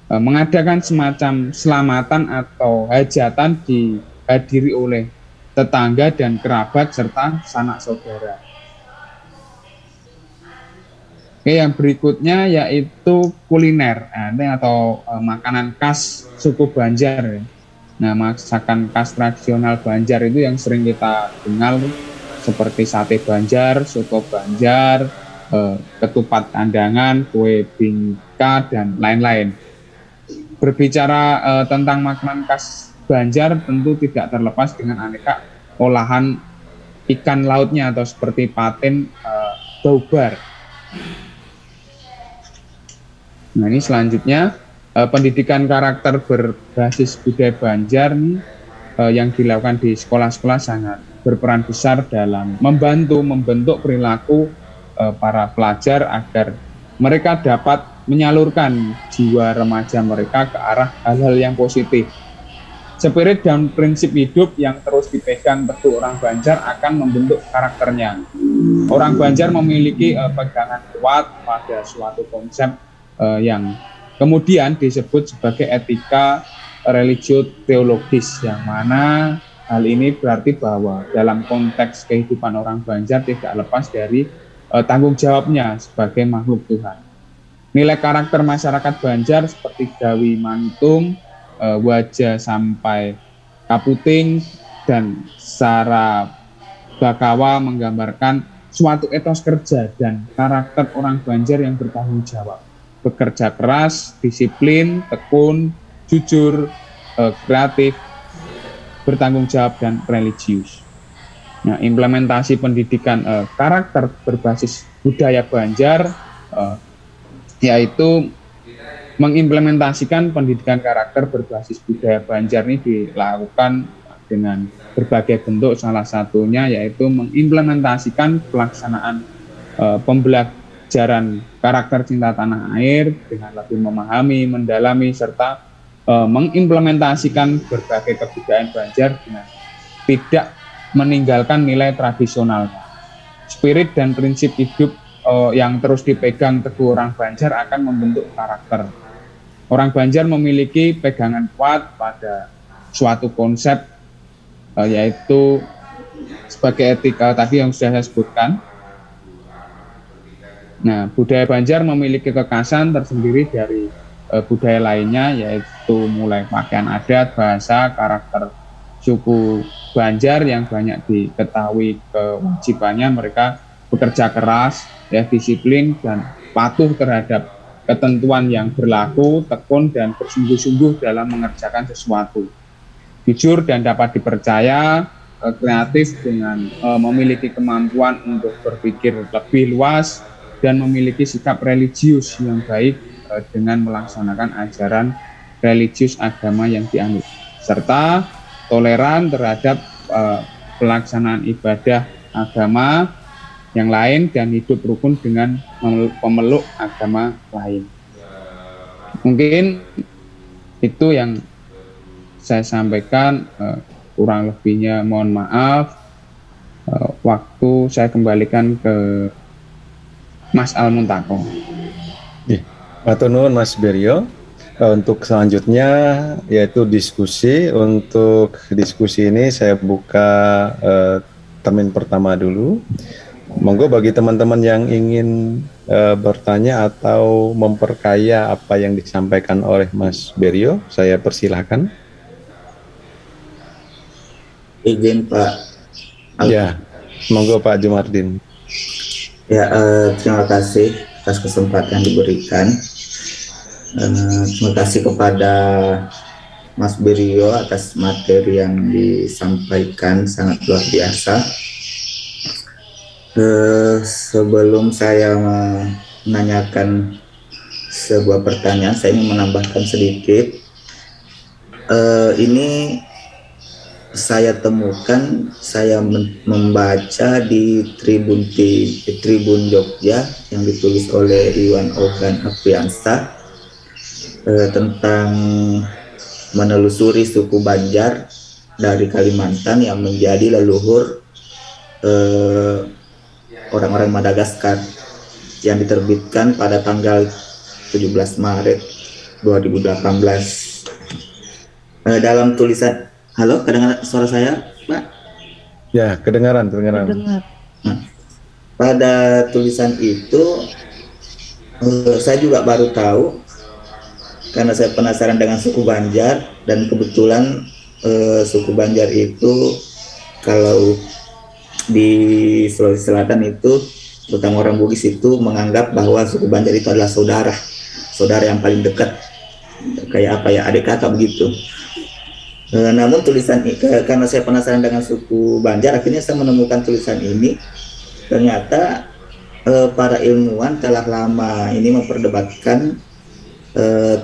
mengadakan semacam selamatan atau hajatan dihadiri oleh tetangga dan kerabat serta sanak saudara. Oke, yang berikutnya yaitu kuliner atau makanan khas suku Banjar. Ya. Nah, masakan khas tradisional Banjar itu yang sering kita dengar seperti sate Banjar, soto Banjar, ketupat kandangan, kue bingka, dan lain-lain. Berbicara tentang makanan khas Banjar tentu tidak terlepas dengan aneka olahan ikan lautnya atau seperti patin, baubar. Nah, ini selanjutnya pendidikan karakter berbasis budaya Banjar nih, yang dilakukan di sekolah-sekolah sangat berperan besar dalam membantu membentuk perilaku para pelajar agar mereka dapat menyalurkan jiwa remaja mereka ke arah hal-hal yang positif. Spirit dan prinsip hidup yang terus dipegang teguh orang Banjar akan membentuk karakternya. Orang Banjar memiliki pegangan kuat pada suatu konsep yang kemudian disebut sebagai etika religio-teologis, yang mana hal ini berarti bahwa dalam konteks kehidupan orang Banjar tidak lepas dari tanggung jawabnya sebagai makhluk Tuhan. Nilai karakter masyarakat Banjar seperti Gawi Mantung, Wajah sampai Kaputing, dan Sara Bakawa menggambarkan suatu etos kerja dan karakter orang Banjar yang bertanggung jawab, bekerja keras, disiplin, tekun, jujur, kreatif, bertanggung jawab, dan religius. Nah, implementasi pendidikan karakter berbasis budaya Banjar yaitu mengimplementasikan pendidikan karakter berbasis budaya Banjar ini dilakukan dengan berbagai bentuk, salah satunya yaitu mengimplementasikan pelaksanaan pembelajaran karakter cinta tanah air dengan lebih memahami, mendalami, serta mengimplementasikan berbagai kebudayaan Banjar dengan tidak meninggalkan nilai tradisional. Spirit dan prinsip hidup yang terus dipegang teguh orang Banjar akan membentuk karakter. Orang Banjar memiliki pegangan kuat pada suatu konsep yaitu sebagai etika tadi yang sudah saya sebutkan. Nah, budaya Banjar memiliki kekhasan tersendiri dari budaya lainnya, yaitu mulai pakaian adat, bahasa, karakter suku Banjar yang banyak diketahui kewajibannya mereka bekerja keras, ya, disiplin dan patuh terhadap ketentuan yang berlaku, tekun dan bersungguh-sungguh dalam mengerjakan sesuatu. Jujur dan dapat dipercaya, kreatif dengan memiliki kemampuan untuk berpikir lebih luas dan memiliki sikap religius yang baik dengan melaksanakan ajaran religius agama yang dianut, serta toleran terhadap pelaksanaan ibadah agama yang lain dan hidup rukun dengan pemeluk agama lain. Mungkin itu yang saya sampaikan, kurang lebihnya mohon maaf. Waktu saya kembalikan ke Mas Al-Muntaqo. Matur nuwun Mas Beryo. Untuk selanjutnya yaitu diskusi. Untuk diskusi ini saya buka termin pertama dulu. Monggo bagi teman-teman yang ingin bertanya atau memperkaya apa yang disampaikan oleh Mas Beryo, saya persilahkan. Izin Pak. Ya, monggo Pak Jumardin. Ya, terima kasih atas kesempatan yang diberikan. Terima kasih kepada Mas Beryo atas materi yang disampaikan, sangat luar biasa. Sebelum saya menanyakan sebuah pertanyaan, saya ingin menambahkan sedikit. Ini saya temukan, saya membaca di Tribun Jogja yang ditulis oleh Iwan Ogan Apriansa tentang menelusuri suku Banjar dari Kalimantan yang menjadi leluhur orang-orang Madagaskar, yang diterbitkan pada tanggal 17 Maret 2018. Dalam tulisan, halo, kedengaran suara saya, Pak? Ya, kedengaran. Nah, pada tulisan itu Saya juga baru tahu karena saya penasaran dengan suku Banjar, dan kebetulan suku Banjar itu kalau di Sulawesi Selatan itu, terutama orang Bugis itu menganggap bahwa suku Banjar itu adalah saudara yang paling dekat, kayak apa ya, adik kakak begitu. Namun tulisan karena saya penasaran dengan suku Banjar, akhirnya saya menemukan tulisan ini. Ternyata para ilmuwan telah lama ini memperdebatkan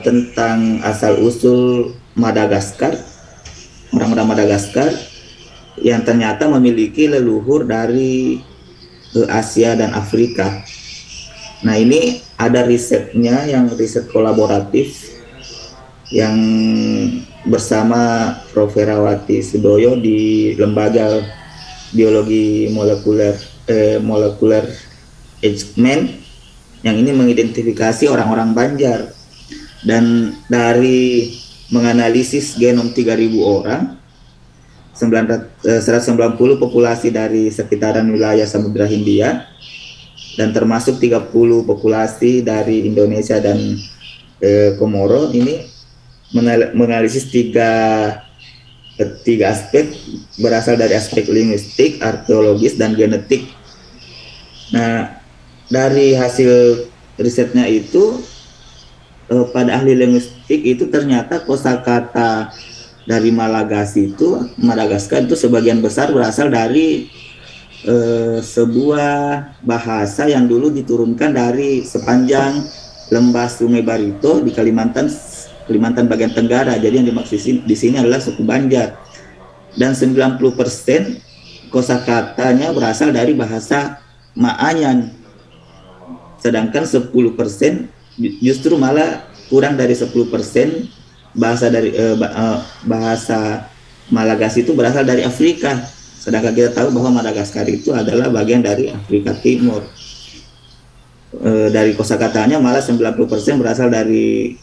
tentang asal-usul Madagaskar, orang-orang Madagaskar yang ternyata memiliki leluhur dari Asia dan Afrika. Nah, ini ada risetnya, yang riset kolaboratif yang bersama Prof. Herawati Sudoyo di Lembaga Biologi Molekuler Eijkman, yang ini mengidentifikasi orang-orang Banjar. Dan dari menganalisis genom 3.000 orang, 190 populasi dari sekitaran wilayah Samudra Hindia, dan termasuk 30 populasi dari Indonesia dan Komoro, ini menganalisis tiga aspek, berasal dari aspek linguistik, arkeologis, dan genetik. Nah, dari hasil risetnya itu, pada ahli linguistik itu ternyata kosakata dari Madagaskar itu sebagian besar berasal dari sebuah bahasa yang dulu diturunkan dari sepanjang lembah Sungai Barito di Kalimantan bagian tenggara. Jadi yang dimaksud di sini adalah suku Banjar. Dan 90% kosakatanya berasal dari bahasa Maanyan. Sedangkan 10% justru malah kurang dari 10% bahasa dari bahasa Malagasy itu berasal dari Afrika. Sedangkan kita tahu bahwa Madagaskar itu adalah bagian dari Afrika Timur. Dari kosakatanya malah 90% berasal dari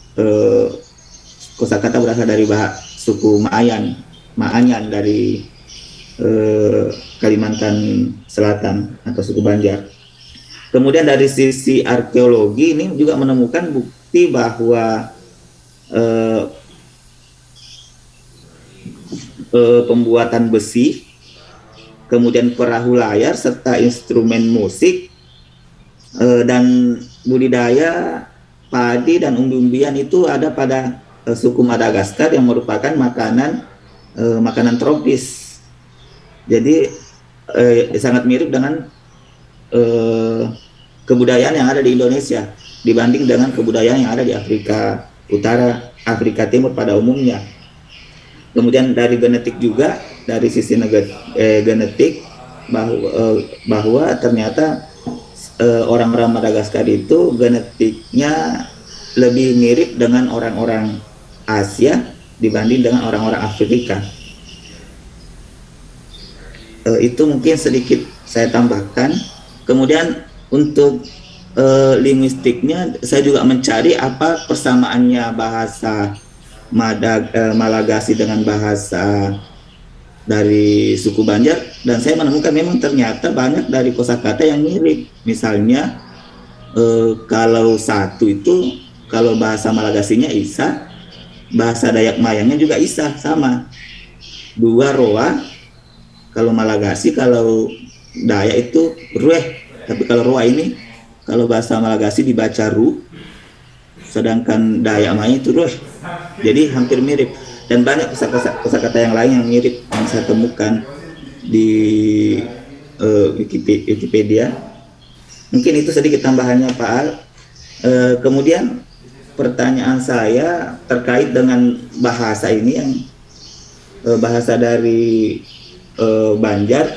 kosakata berasal dari suku Maanyan dari Kalimantan Selatan atau suku Banjar. Kemudian dari sisi arkeologi ini juga menemukan bukti bahwa pembuatan besi, kemudian perahu layar, serta instrumen musik, dan budidaya padi dan umbi-umbian itu ada pada suku Madagaskar yang merupakan makanan tropis. Jadi sangat mirip dengan kebudayaan yang ada di Indonesia dibanding dengan kebudayaan yang ada di Afrika Utara, Afrika Timur pada umumnya. Kemudian dari genetik juga, dari sisi genetik bahwa ternyata orang-orang Madagaskar itu genetiknya lebih mirip dengan orang-orang Asia dibanding dengan orang-orang Afrika. Itu mungkin sedikit saya tambahkan. Kemudian untuk linguistiknya, saya juga mencari apa persamaannya bahasa Malagasy dengan bahasa dari suku Banjar, dan saya menemukan memang ternyata banyak dari kosakata yang mirip. Misalnya kalau satu itu, kalau bahasa Malagasy-nya Isa, bahasa Dayak Mayangnya juga Isa, sama. Dua Roa, kalau Malagasy, kalau Dayak itu Rueh, tapi kalau Roa ini, kalau bahasa Malagasy dibaca Ru, sedangkan Dayak Mayang itu Rueh. Jadi hampir mirip. Dan banyak kosakata yang lain yang mirip yang saya temukan di Wikipedia. Mungkin itu sedikit tambahannya, Pak Al. Kemudian pertanyaan saya terkait dengan bahasa ini, yang bahasa dari Banjar.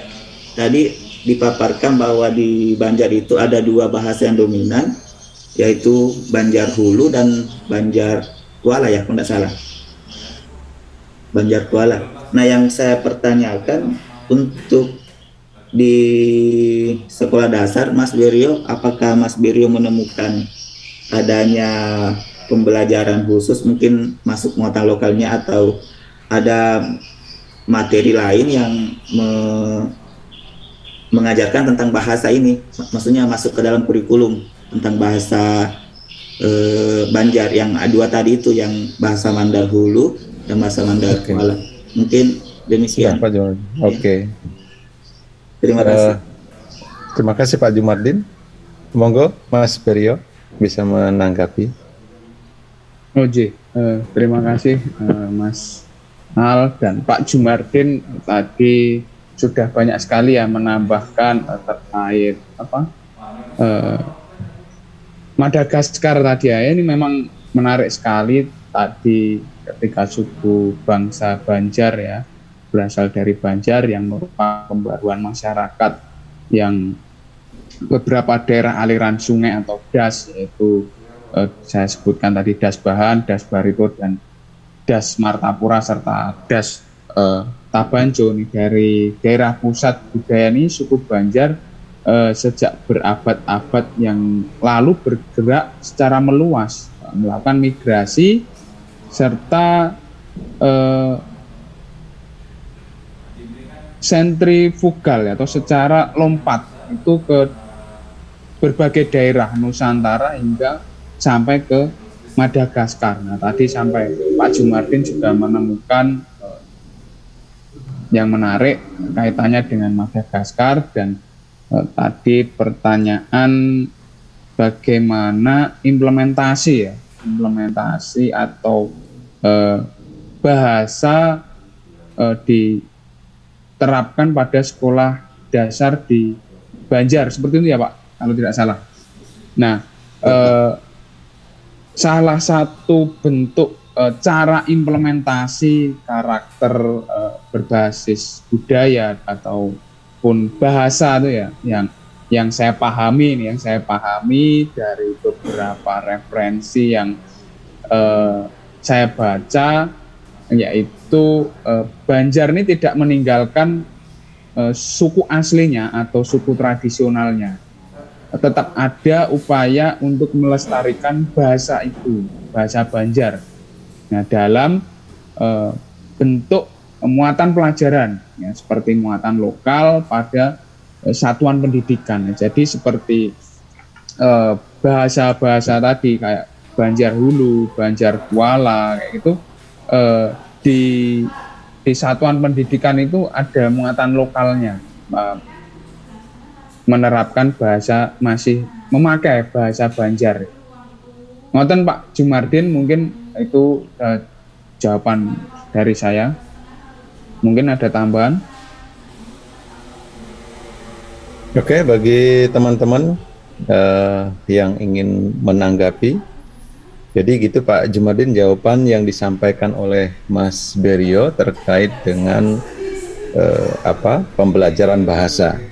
Tadi dipaparkan bahwa di Banjar itu ada dua bahasa yang dominan, yaitu Banjar Hulu dan Banjar Kuala, ya kalau tidak salah. Banjar Kuala. Nah, yang saya pertanyakan untuk di sekolah dasar, Mas Berio, apakah Mas Berio menemukan adanya pembelajaran khusus, mungkin masuk muatan lokalnya, atau ada materi lain yang mengajarkan tentang bahasa ini, maksudnya masuk ke dalam kurikulum tentang bahasa Banjar yang dua tadi itu, yang bahasa Mandar Hulu dan bahasa Mandar Kuala. Mungkin demikian. Pak Jumardin. Oke. Terima kasih. Terima kasih Pak Jumardin. Monggo Mas Berio bisa menanggapi. Terima kasih Mas Al dan Pak Jumardin tadi sudah banyak sekali ya menambahkan terkait Madagaskar tadi ya. Ini memang menarik sekali tadi ketika suku bangsa Banjar ya berasal dari Banjar yang merupakan pembaruan masyarakat yang beberapa daerah aliran sungai atau das, yaitu saya sebutkan tadi Das Bahan, Das Barito dan Das Martapura serta Das Tabanco. Nih dari daerah pusat budaya ini suku Banjar sejak berabad-abad yang lalu bergerak secara meluas, melakukan migrasi serta sentrifugal atau secara lompat itu ke berbagai daerah Nusantara hingga sampai ke Madagaskar. Nah, tadi sampai Pak Jumardin juga menemukan yang menarik kaitannya dengan Madagaskar dan tadi pertanyaan bagaimana implementasi atau bahasa diterapkan pada sekolah dasar di Banjar seperti itu ya Pak, kalau tidak salah. Nah, salah satu bentuk cara implementasi karakter berbasis budaya ataupun bahasa itu ya yang saya pahami dari beberapa referensi yang saya baca, yaitu Banjar ini tidak meninggalkan suku aslinya atau suku tradisionalnya. Tetap ada upaya untuk melestarikan bahasa itu, bahasa Banjar. Nah, dalam bentuk muatan pelajaran, ya, seperti muatan lokal pada satuan pendidikan. Jadi seperti bahasa-bahasa tadi kayak Banjar Hulu, Banjar Kuala, kayak gitu, di satuan pendidikan itu ada muatan lokalnya, menerapkan bahasa, masih memakai bahasa Banjar. Ngoten Pak Jumardin, mungkin itu jawaban dari saya. Mungkin ada tambahan? Oke, bagi teman-teman yang ingin menanggapi, jadi gitu Pak Jumardin jawaban yang disampaikan oleh Mas Berio terkait dengan pembelajaran bahasa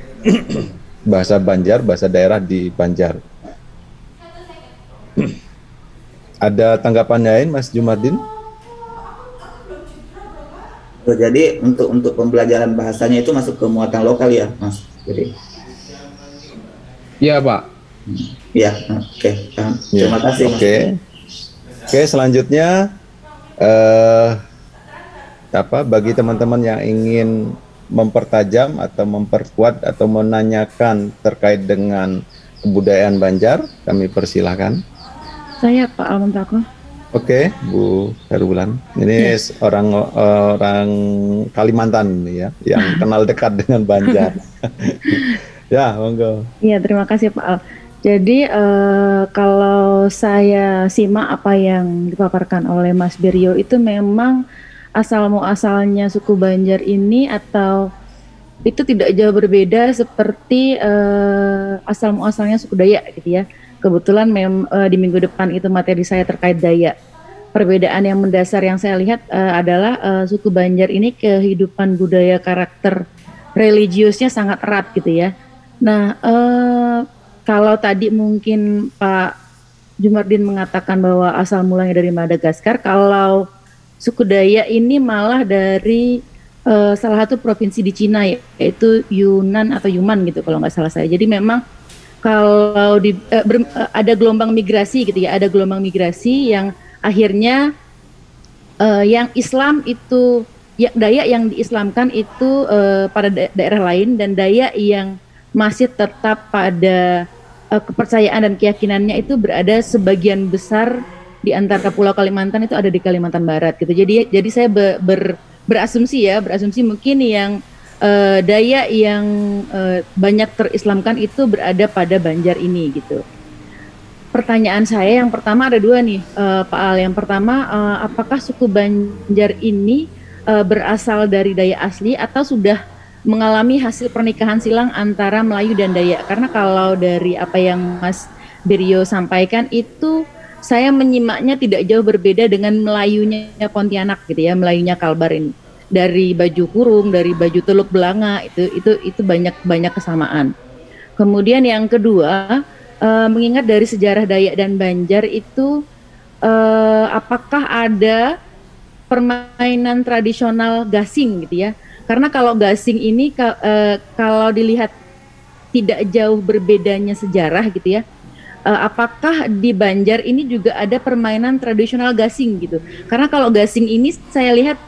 bahasa Banjar, bahasa daerah di Banjar. Ada tanggapan lain Mas Jumardin? Jadi untuk pembelajaran bahasanya itu masuk ke muatan lokal ya Mas? Jadi iya Pak. Iya, oke. Terima kasih Mas. Oke, selanjutnya bagi teman-teman yang ingin mempertajam atau memperkuat atau menanyakan terkait dengan kebudayaan Banjar, kami persilahkan. Saya Pak Almuntako. Oke, Bu Herubulan. Ini orang Kalimantan ya, yang kenal dekat dengan Banjar. Ya, monggo. Iya, terima kasih Pak Al. Jadi kalau saya simak apa yang dipaparkan oleh Mas Berio itu memang asal muasalnya suku Banjar ini atau itu tidak jauh berbeda seperti asal muasalnya suku Dayak gitu ya. Kebetulan di minggu depan itu materi saya terkait Dayak. Perbedaan yang mendasar yang saya lihat adalah suku Banjar ini kehidupan budaya karakter religiusnya sangat erat gitu ya. Nah, kalau tadi mungkin Pak Jumardin mengatakan bahwa asal mulanya dari Madagaskar, kalau suku Dayak ini malah dari salah satu provinsi di Cina yaitu Yunnan atau Yuman gitu kalau nggak salah saya. Jadi memang kalau ada gelombang migrasi gitu ya, ada gelombang migrasi yang akhirnya yang Islam itu Dayak yang diislamkan itu pada daerah lain dan Dayak yang masih tetap pada kepercayaan dan keyakinannya itu berada sebagian besar di antara Pulau Kalimantan itu ada di Kalimantan Barat gitu. Jadi saya berasumsi mungkin yang Dayak yang banyak terislamkan itu berada pada Banjar ini gitu. Pertanyaan saya yang pertama ada dua nih, Pak Al. Yang pertama, apakah suku Banjar ini berasal dari Dayak asli atau sudah mengalami hasil pernikahan silang antara Melayu dan Dayak? Karena kalau dari apa yang Mas Biryo sampaikan itu saya menyimaknya tidak jauh berbeda dengan Melayunya Pontianak gitu ya, Melayunya Kalbar ini. Dari baju kurung, dari baju teluk belanga itu banyak kesamaan. Kemudian yang kedua, mengingat dari sejarah Dayak dan Banjar itu apakah ada permainan tradisional gasing gitu ya? Karena kalau gasing ini kalau dilihat tidak jauh berbedanya sejarah gitu ya. Apakah di Banjar ini juga ada permainan tradisional gasing gitu? Karena kalau gasing ini saya lihat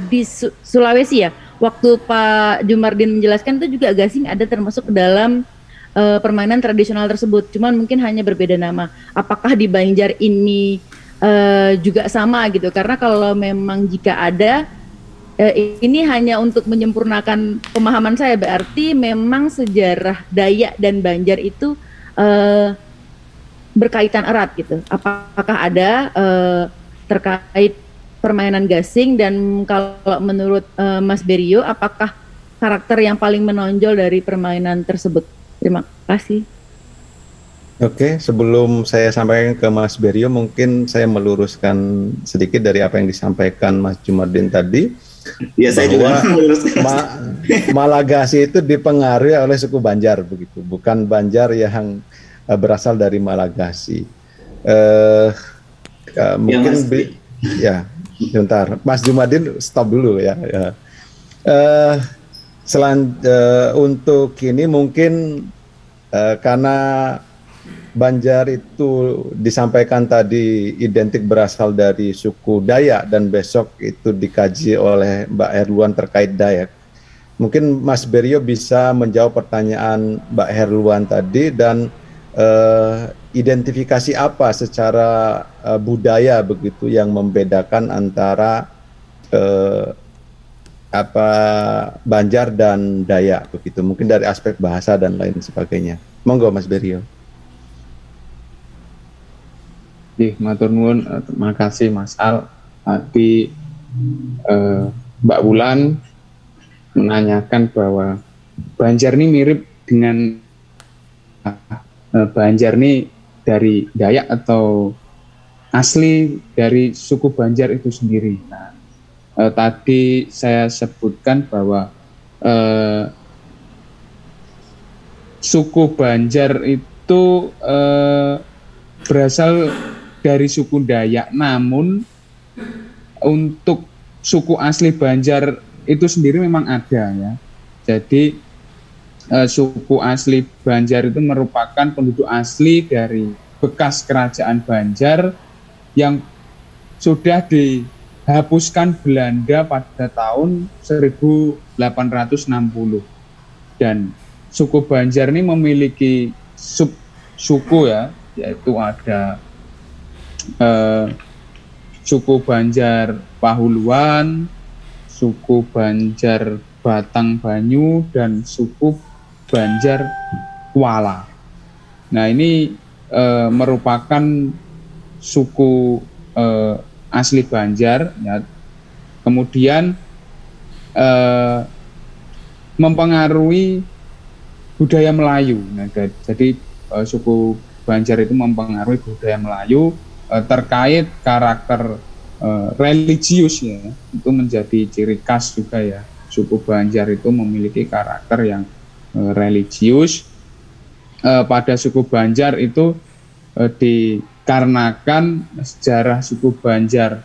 di Sulawesi ya, waktu Pak Jumardin menjelaskan itu juga gasing ada termasuk ke dalam permainan tradisional tersebut. Cuman mungkin hanya berbeda nama. Apakah di Banjar ini juga sama gitu? Karena kalau memang jika ada, ini hanya untuk menyempurnakan pemahaman saya, berarti memang sejarah Dayak dan Banjar itu berkaitan erat gitu. Apakah ada terkait permainan gasing, dan kalau menurut Mas Biryo, apakah karakter yang paling menonjol dari permainan tersebut? Terima kasih. Oke, sebelum saya sampaikan ke Mas Biryo, mungkin saya meluruskan sedikit dari apa yang disampaikan Mas Jumardin tadi. Ya, saya juga meluruskan. Malagasy itu dipengaruhi oleh suku Banjar begitu, bukan Banjar yang berasal dari Malagasy. Mungkin ya. Sebentar, Mas Jumardin stop dulu ya. Untuk ini mungkin karena Banjar itu disampaikan tadi identik berasal dari suku Dayak, dan besok itu dikaji oleh Mbak Herluan terkait Dayak. Mungkin Mas Biryo bisa menjawab pertanyaan Mbak Herluan tadi, dan identifikasi apa secara budaya begitu yang membedakan antara Banjar dan Dayak begitu, mungkin dari aspek bahasa dan lain sebagainya. Monggo Mas Biryo. Matur nuwun, terima kasih Mas Al. Tadi Mbak Wulan menanyakan bahwa Banjar ini mirip dengan Banjar ini dari Dayak atau asli dari suku Banjar itu sendiri. Nah, tadi saya sebutkan bahwa suku Banjar itu berasal dari suku Dayak, namun untuk suku asli Banjar itu sendiri memang ada ya. Jadi suku asli Banjar itu merupakan penduduk asli dari bekas kerajaan Banjar yang sudah dihapuskan Belanda pada tahun 1860. Dan suku Banjar ini memiliki sub-suku ya, yaitu ada suku Banjar Pahuluan, suku Banjar Batang Banyu, dan suku Banjar Kuala. Nah, ini merupakan suku asli Banjar ya. Kemudian mempengaruhi budaya Melayu. Nah, jadi suku Banjar itu mempengaruhi budaya Melayu terkait karakter religius ya. Itu menjadi ciri khas juga ya. Suku Banjar itu memiliki karakter yang religius. Pada suku Banjar itu dikarenakan sejarah suku Banjar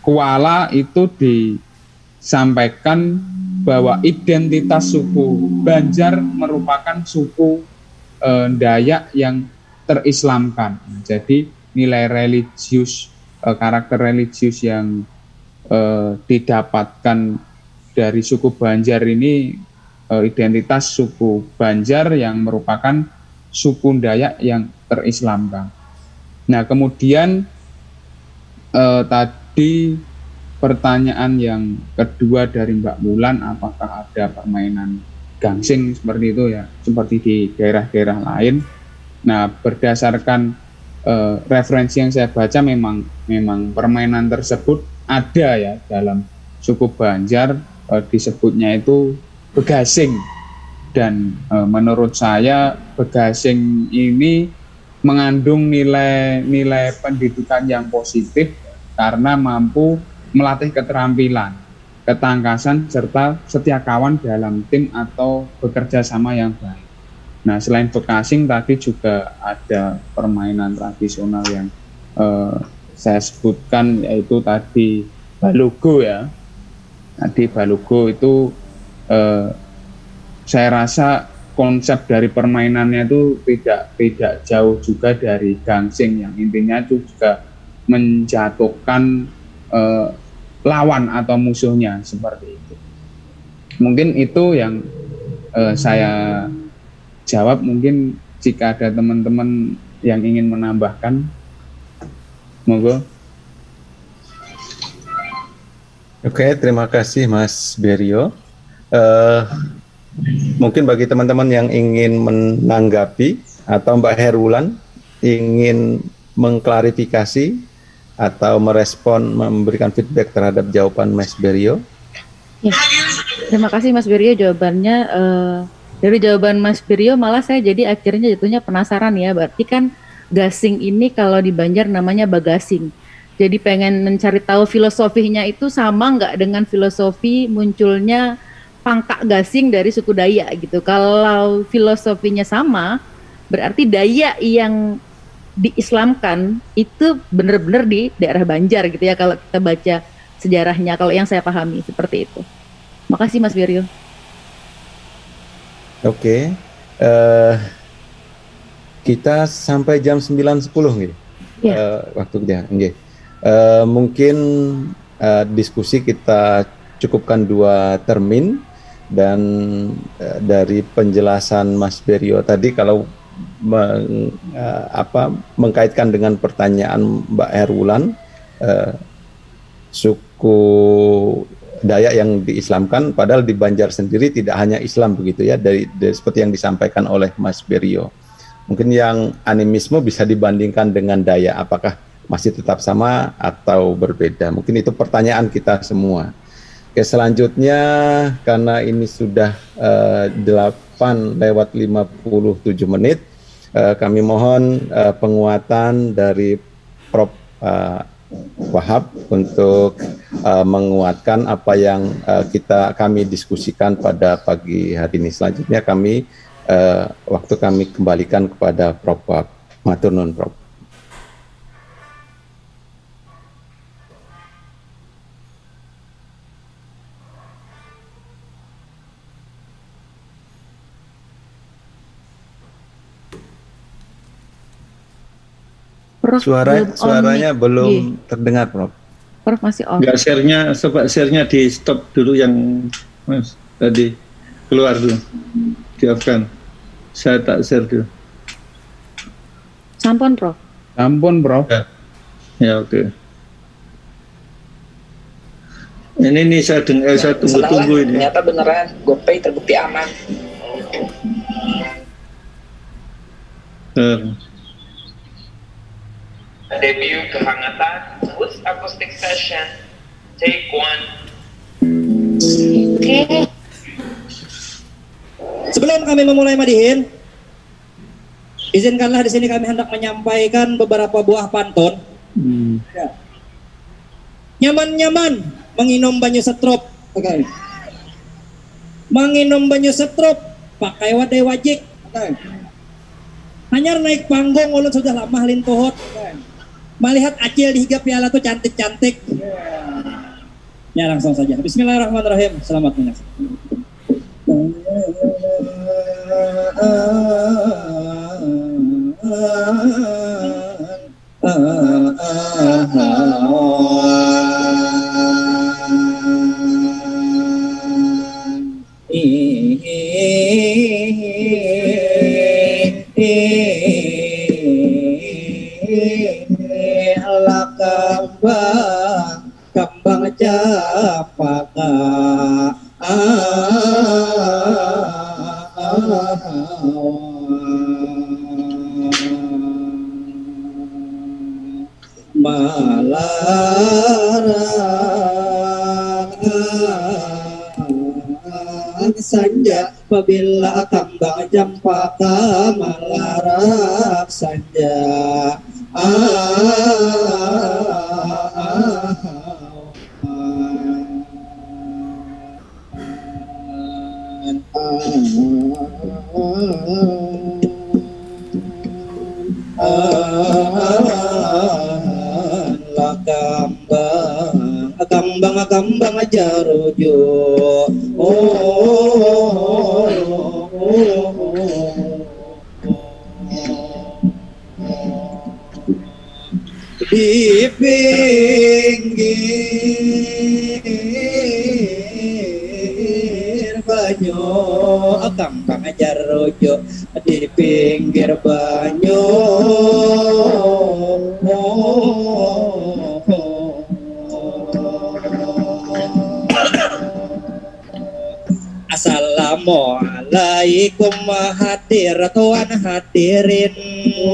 Kuala itu disampaikan bahwa identitas suku Banjar merupakan suku Dayak yang terislamkan. Jadi nilai religius, karakter religius yang didapatkan dari suku Banjar ini, identitas suku Banjar yang merupakan suku Dayak yang terislamkan. Nah, kemudian tadi pertanyaan yang kedua dari Mbak Mulan, apakah ada permainan gangsing seperti itu ya, seperti di daerah-daerah lain. Nah, berdasarkan referensi yang saya baca memang permainan tersebut ada ya dalam suku Banjar, disebutnya itu begasing. Dan menurut saya begasing ini mengandung nilai pendidikan yang positif karena mampu melatih keterampilan, ketangkasan, serta setia kawan dalam tim atau bekerja sama yang baik. Nah, selain begasing tadi juga ada permainan tradisional yang saya sebutkan, yaitu tadi balugo ya. Tadi balugo itu saya rasa konsep dari permainannya itu tidak jauh juga dari gangsing, yang intinya itu juga menjatuhkan lawan atau musuhnya seperti itu. Mungkin itu yang saya jawab. Mungkin jika ada teman-teman yang ingin menambahkan, monggo. Oke, terima kasih Mas Berio. Mungkin bagi teman-teman yang ingin menanggapi atau Mbak Herwulan ingin mengklarifikasi atau merespon, memberikan feedback terhadap jawaban Mas Berio. Ya, terima kasih Mas Berio jawabannya. Dari jawaban Mas Berio malah saya jadi akhirnya jatuhnya penasaran ya. Berarti kan gasing ini kalau di Banjar namanya bagasing. Jadi pengen mencari tahu filosofinya itu sama nggak dengan filosofi munculnya pangkak gasing dari suku Dayak gitu. Kalau filosofinya sama, berarti Dayak yang diislamkan itu benar-benar di daerah Banjar gitu ya, kalau kita baca sejarahnya, kalau yang saya pahami seperti itu. Makasih Mas Berio. Oke, kita sampai jam 9.10 gitu. Ya. Waktu kita. Mungkin diskusi kita cukupkan 2 termin. Dan dari penjelasan Mas Berio tadi, kalau mengkaitkan dengan pertanyaan Mbak Herwulan, suku Dayak yang diislamkan, padahal di Banjar sendiri tidak hanya Islam begitu ya, dari seperti yang disampaikan oleh Mas Berio. Mungkin yang animisme bisa dibandingkan dengan Dayak, apakah masih tetap sama atau berbeda? Mungkin itu pertanyaan kita semua. Oke, selanjutnya karena ini sudah 8:57 menit, kami mohon penguatan dari Prof. Wahab untuk menguatkan apa yang kami diskusikan pada pagi hari ini. Selanjutnya waktu kami kembalikan kepada Prof. Wahab. Matur nuwun, Prof. Suaranya belum terdengar, Prof. Prof masih on. Enggak, share-nya di stop dulu, yang Mas tadi keluar dulu. Di-off-kan. Saya tak share dulu. Sampun, Prof. Sampun, Prof. Ya, oke. Ini saya tunggu-tunggu ini. Ternyata beneran GoPay terbukti aman. Debut kehangatan Woods Acoustic Session Take 1. Oke. Sebelum kami memulai madihin, izinkanlah di sini kami hendak menyampaikan beberapa buah pantun. Ya. Nyaman-nyaman menginum banyu setrop. Okay. Menginum banyu setrop pakai wadai wajik. Okay. Hanyar naik panggung ulun sudah lama lintuhut. Okay. Melihat Acil di higa piala tuh cantik-cantik. Ya, langsung saja. Bismillahirrahmanirrahim. Selamat menyaksikan. Malarang sanja apabila kambang jampaka malarang sanja kambang jarujo di pinggir banyu kambang jarujo di pinggir banyu Assalamualaikum hadirin hadirin.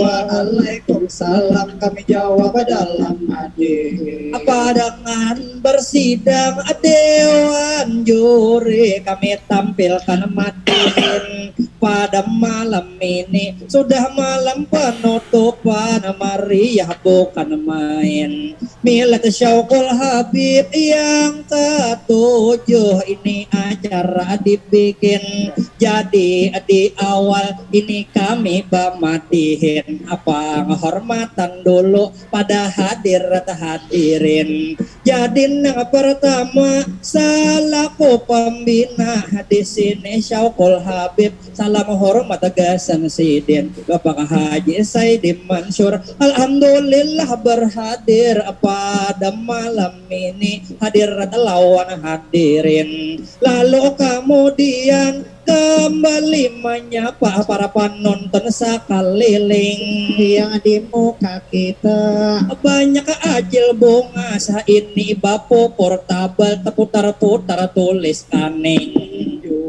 Waalaikumsalam kami jawab dalam hadir. Apa dengan bersidang dewan juri kami tampilkan matiin pada malam ini sudah malam penutupan meriah bukan main milad Syauqul Habib yang ketujuh ini acara dibikin jadi di awal ini kami bamatihin apa penghormatan dulu pada hadirin jadi yang pertama salaku pembina di sini Syauqul Habib salam hormat gasan sidin Bapak Haji Saidi Mansur alhamdulillah berhadir pada malam ini hadir lawan hadirin lalu kemudian kembali menyapa para penonton sekeliling yang di muka kita banyak ajil bunga saat ini bapo portabel terputar-putar tulis kaning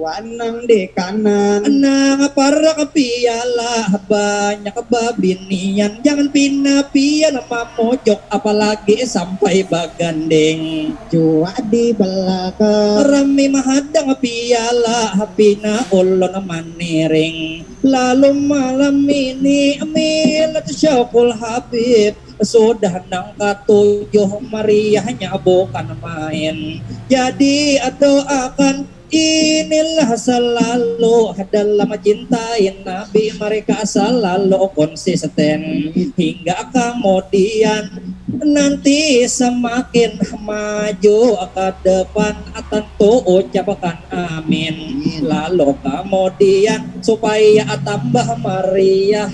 juanang di kanan nang para piala banyak babinian jangan pinapian mamojok apalagi sampai bagandeng jua di belakang rami mahadang piala pina ulun maniring lalu malam ini milad Syauqul Habib sudah nang ketujuh meriahnya bukan main jadi doakan inilah selalu dalam mencintai Nabi mereka selalu konsisten hingga kemudian nanti semakin maju ke depan tentu ucapkan amin lalu kemudian supaya tambah meriah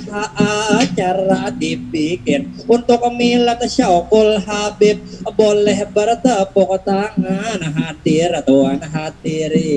acara dibikin untuk milad Syauqul Habib boleh bertepuk tangan hadir tuan hadirin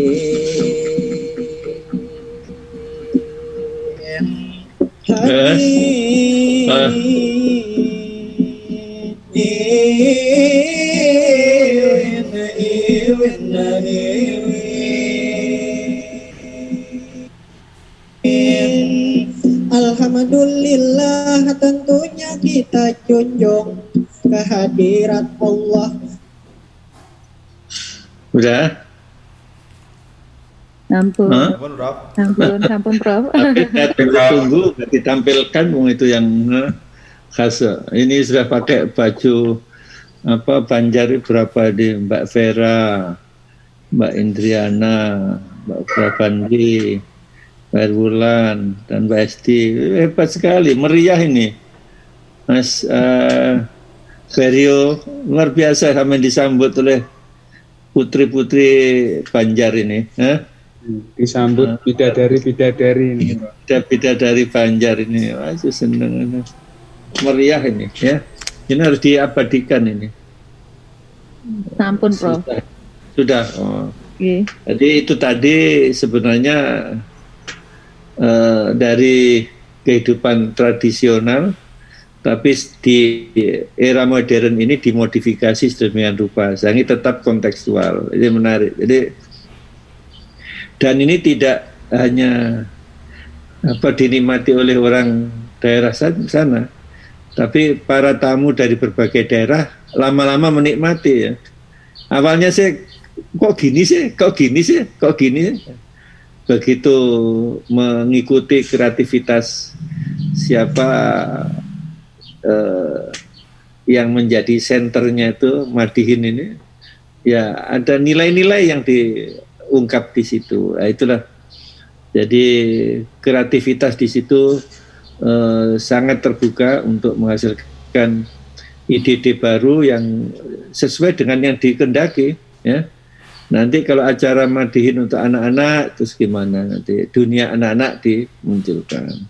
Alhamdulillah tentunya kita junjung kehadirat Allah. Udah? Ampun. Ampun, Prof. Tapi tunggu ditampilkan itu yang khas. Ini sudah pakai baju apa Banjar berapa di Mbak Vera, Mbak Indriana, Mbak Prabandi, Mbak Wulan dan Mbak Esti. Hebat sekali, meriah ini. Mas Ferio luar biasa kami disambut oleh putri-putri Banjar ini. Disambut bidadari-bidadari ini. Bidadari Banjar ini, wah seneng, meriah ini ya. Ini harus diabadikan ini. Ampun, Prof. Sudah. Oh. Okay. Jadi itu tadi sebenarnya dari kehidupan tradisional, tapi di era modern ini dimodifikasi sedemikian rupa. Ini tetap kontekstual. Ini menarik. Jadi dan ini tidak hanya dinikmati oleh orang daerah sana, tapi para tamu dari berbagai daerah lama-lama menikmati ya. Awalnya sih kok gini sih. Begitu mengikuti kreativitas siapa yang menjadi senternya itu Madihin ini, ya ada nilai-nilai yang diungkap di situ. Nah, itulah. Jadi kreativitas di situ sangat terbuka untuk menghasilkan ide-ide baru yang sesuai dengan yang dikehendaki ya. Nanti kalau acara Madihin untuk anak-anak terus gimana nanti dunia anak-anak dimunculkan.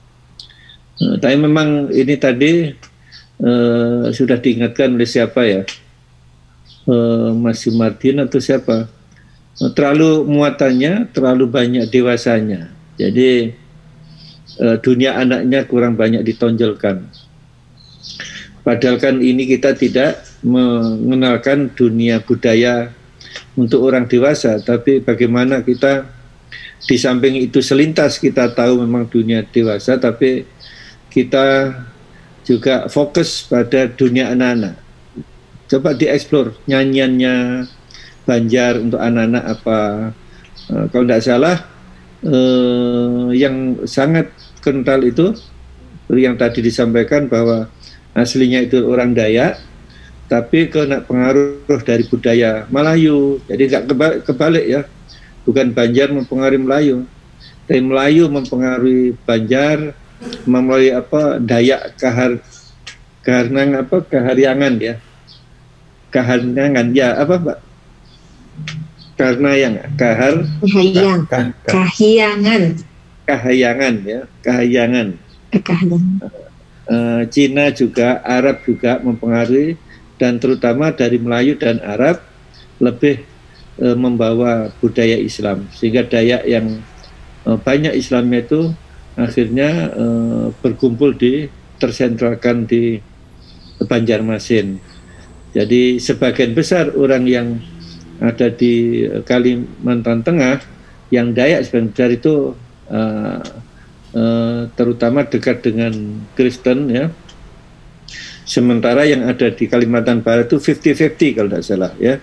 Tapi memang ini tadi sudah diingatkan oleh siapa ya, Mas Sumartin atau siapa, terlalu muatannya terlalu banyak dewasanya, jadi dunia anaknya kurang banyak ditonjolkan. Padahal kan ini kita tidak mengenalkan dunia budaya untuk orang dewasa, tapi bagaimana kita di samping itu selintas kita tahu memang dunia dewasa, tapi kita juga fokus pada dunia anak-anak. Coba dieksplor nyanyiannya Banjar untuk anak-anak apa. Kalau tidak salah yang sangat kental itu yang tadi disampaikan bahwa aslinya itu orang Dayak, tapi kena pengaruh dari budaya Melayu. Jadi nggak kebalik ya, bukan Banjar mempengaruhi Melayu, tapi Melayu mempengaruhi Banjar melalui Dayak Kahariangan ya, Kahariangan ya Mbak? Karena yang Kahyangan ya, Kahyangan. Cina juga, Arab juga mempengaruhi, dan terutama dari Melayu dan Arab lebih membawa budaya Islam, sehingga Dayak yang banyak Islamnya itu akhirnya berkumpul tersentralkan di Banjarmasin. Jadi sebagian besar orang yang ada di Kalimantan Tengah yang Dayak sebagian besar itu terutama dekat dengan Kristen ya. Sementara yang ada di Kalimantan Barat itu 50-50 kalau tidak salah ya.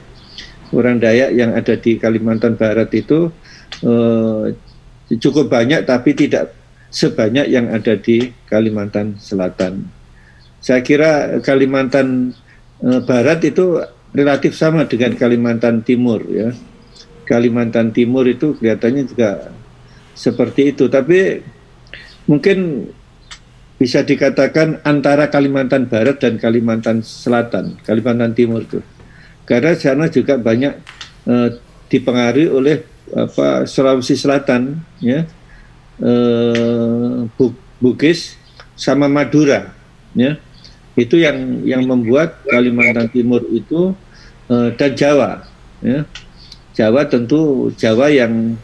Orang Dayak yang ada di Kalimantan Barat itu cukup banyak, tapi tidak sebanyak yang ada di Kalimantan Selatan. Saya kira Kalimantan Barat itu relatif sama dengan Kalimantan Timur ya. Kalimantan Timur itu kelihatannya juga seperti itu, tapi mungkin bisa dikatakan antara Kalimantan Barat dan Kalimantan Selatan, Kalimantan Timur itu. Karena sana juga banyak dipengaruhi oleh Sulawesi Selatan ya, Bugis sama Madura ya. Itu yang membuat Kalimantan Timur itu dan Jawa ya. Jawa tentu Jawa yang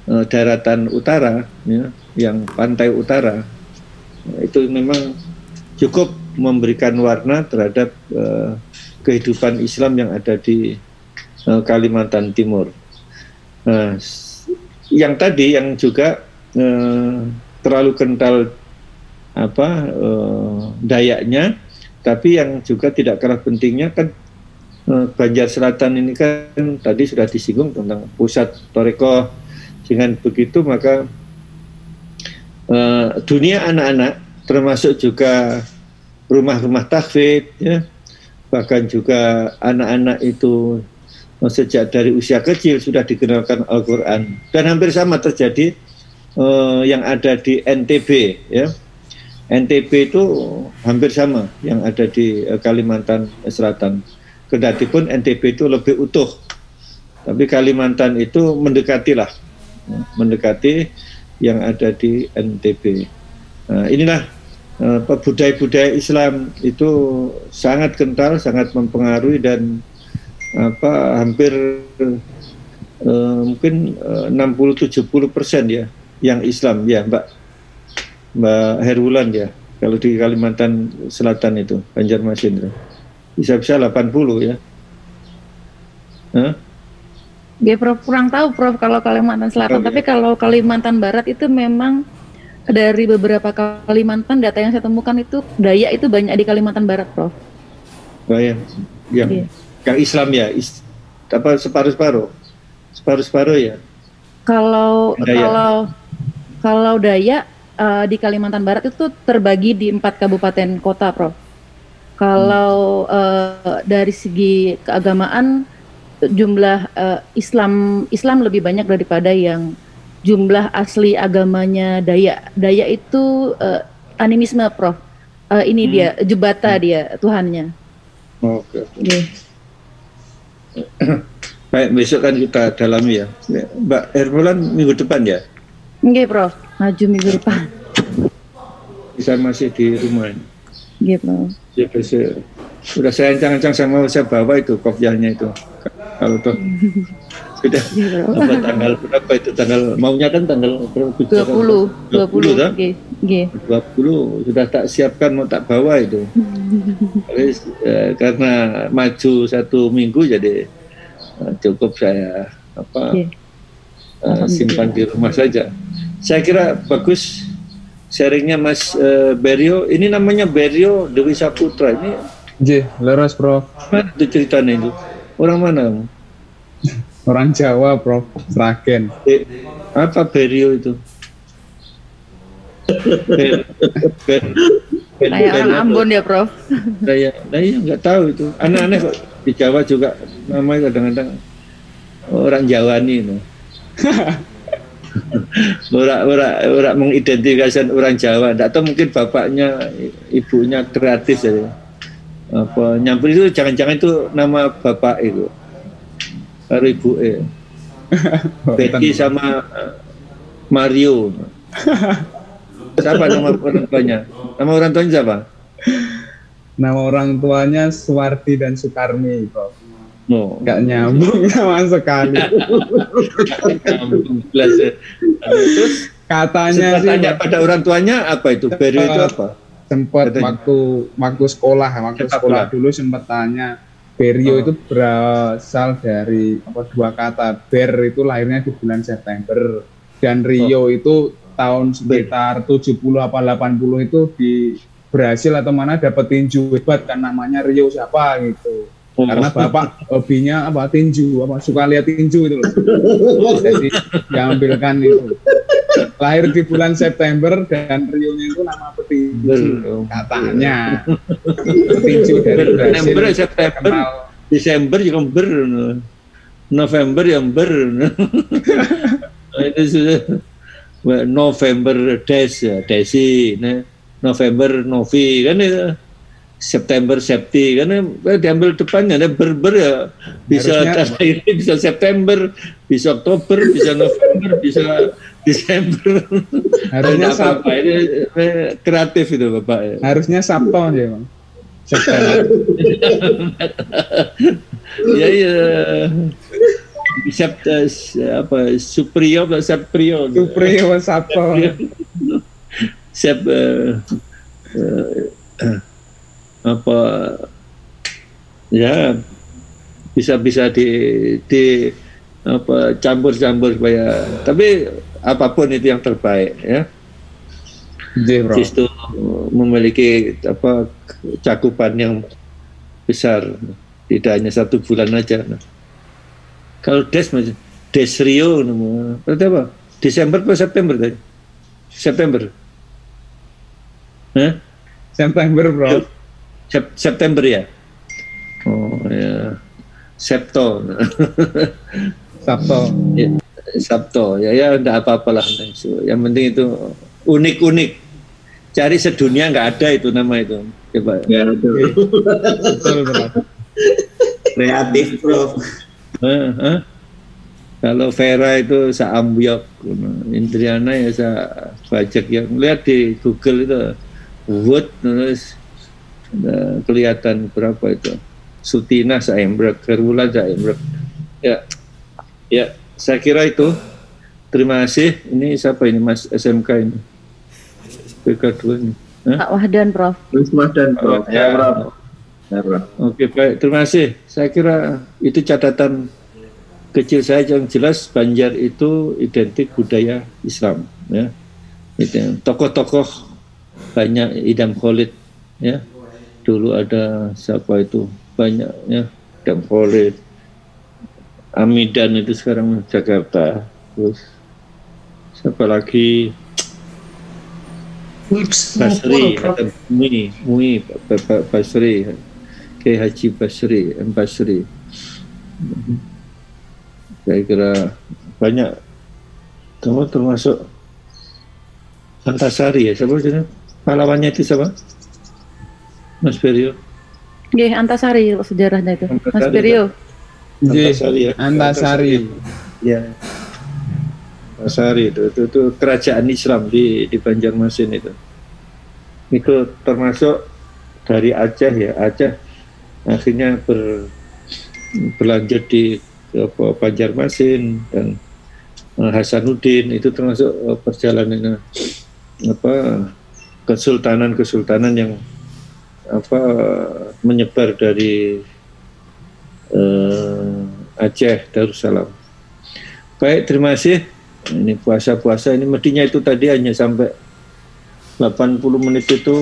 daratan utara ya, yang pantai utara. Itu memang cukup memberikan warna terhadap kehidupan Islam yang ada di Kalimantan Timur. Yang tadi yang juga terlalu kental Dayaknya, tapi yang juga tidak kalah pentingnya kan Banjar Selatan ini kan tadi sudah disinggung tentang pusat Torekoh. Dengan begitu maka dunia anak-anak termasuk juga rumah-rumah tahfidz ya, bahkan juga anak-anak itu sejak dari usia kecil sudah dikenalkan Al-Quran, dan hampir sama terjadi yang ada di NTB ya. NTB itu hampir sama yang ada di Kalimantan Selatan. Kendati pun NTB itu lebih utuh, tapi Kalimantan itu mendekati yang ada di NTB. Nah, inilah budaya-budaya Islam itu sangat kental, sangat mempengaruhi, dan hampir mungkin 60-70% ya yang Islam ya Mbak Herwulan ya, kalau di Kalimantan Selatan itu Banjarmasin itu bisa-bisa 80 ya. Ya, Prof, kurang tahu Prof kalau Kalimantan Selatan, tapi kalau Kalimantan Barat itu memang dari beberapa Kalimantan, data yang saya temukan itu Dayak itu banyak di Kalimantan Barat, Prof. Oh ya, yang Islam ya, apa separuh-separuh ya. Kalau Dayak. kalau Dayak di Kalimantan Barat itu terbagi di 4 kabupaten kota, Prof. Kalau dari segi keagamaan jumlah Islam lebih banyak daripada yang jumlah asli agamanya Dayak. Dayak itu animisme, Prof. Ini dia Jubata dia Tuhannya. Oke. Baik, besok kan kita dalami ya. Mbak Hermulan minggu depan ya? Oke, Prof. Maju minggu depan. Bisa masih di rumah ini. Gitu. Ya, besok. Udah saya ancang-ancang sama saya bawa itu kopiahnya itu. Kalau tuh sudah apa tanggal berapa itu, tanggal maunya kan tanggal 20 kan? 20 sudah tak siapkan mau tak bawa itu. Karena maju 1 minggu jadi cukup saya simpan di rumah saja. Saya kira bagus sharingnya Mas Beryo. Ini namanya Beryo Dewi Saputra ini. Leres, Prof. Mana itu ceritanya itu? Orang mana kamu? Orang Jawa, Prof. Sragen. Apa Beryo itu? Kayak orang Ambon ya, Prof. Saya nggak tahu itu. Aneh-aneh kok di Jawa juga namanya kadang-kadang orang Jawani itu. Orang mengidentifikasikan orang Jawa. Nggak tahu mungkin bapaknya, ibunya kreatif jadi. Apa nyampur itu jangan-jangan itu nama bapak itu. Baru ibu Betty sama Mario. Siapa nama orang tuanya? Nama orang tuanya siapa? Nama orang tuanya Suwardi dan Sukarmi, Prof. Nggak nyambung sama sekali. Terus katanya sih pada orang tuanya apa itu? Beryo itu apa? Sempat waktu sekolah dulu sempat tanya Beryo itu berasal dari 2 kata. Ber itu lahirnya di bulan September dan Rio itu tahun sekitar 70 apa 80 itu di Brasil atau mana dapat tinju hebat kan, namanya Rio siapa gitu. Karena bapak hobinya tinju, suka lihat tinju itu loh. Jadi diambilkan itu. Lahir di bulan September dan Rio-nya itu nama petinju katanya. Petinju dari Brasil. September, Desember juga ber, November yang ber. Itu sudah November Desi, November Novi kan itu. September Septi kan diambil depannya ada ber ya bisa ini bisa September, bisa Oktober, bisa November, bisa Desember. Harusnya apa ini kreatif itu Bapak ya. Harusnya Sabtu aja Bang. September. ya Suprio Sabtu. Apa ya bisa di apa campur supaya, tapi apapun itu yang terbaik ya. Justru memiliki cakupan yang besar, tidak hanya 1 bulan aja. Kalau Desrio berarti apa? Desember atau September tadi? September. September, Bro. September ya. Oh ya. Sabto. Ya enggak apa-apalah. Yang penting itu unik-unik. Cari sedunia nggak ada itu nama itu. Coba. Ya, betul. Kreatif, Prof. Kalau Vera itu Saambyok, Indriana ya Bajak, yang lihat di Google itu Wood, terus kelihatan berapa itu. Sutina Saembrek, Hermulan Saembrek. Ya, saya kira itu. Terima kasih. Ini siapa ini Mas SMK ini? PK2 ini. Pak Wahdan, Prof. Mas Wahdan, Prof. Ya, Prof. Oke, baik. Terima kasih. Saya kira itu catatan kecil saya yang jelas Banjar itu identik budaya Islam, ya. Itu tokoh-tokoh banyak, Idam Khalid, ya. Dulu ada siapa itu banyak, ya, Idam Khalid, Amidan itu sekarang Jakarta, terus siapa lagi, Basri atau Mui Basri, Kiai Haji Basri, Basri. Saya kira banyak. Kamu termasuk Antasari ya, siapa jenis pahlawannya itu siapa? Mas Berio. Nggih, Antasari sejarahnya itu. Antasari, Mas Berio. Antasari ya. Antasari. Ya. Antasari itu kerajaan Islam di Banjarmasin itu. Itu termasuk dari Aceh ya. Aceh akhirnya berlanjut di Banjarmasin dan Hasanuddin, itu termasuk perjalanan kesultanan yang menyebar dari Aceh Darussalam. Baik, terima kasih. Ini puasa ini mestinya itu tadi hanya sampai 80 menit itu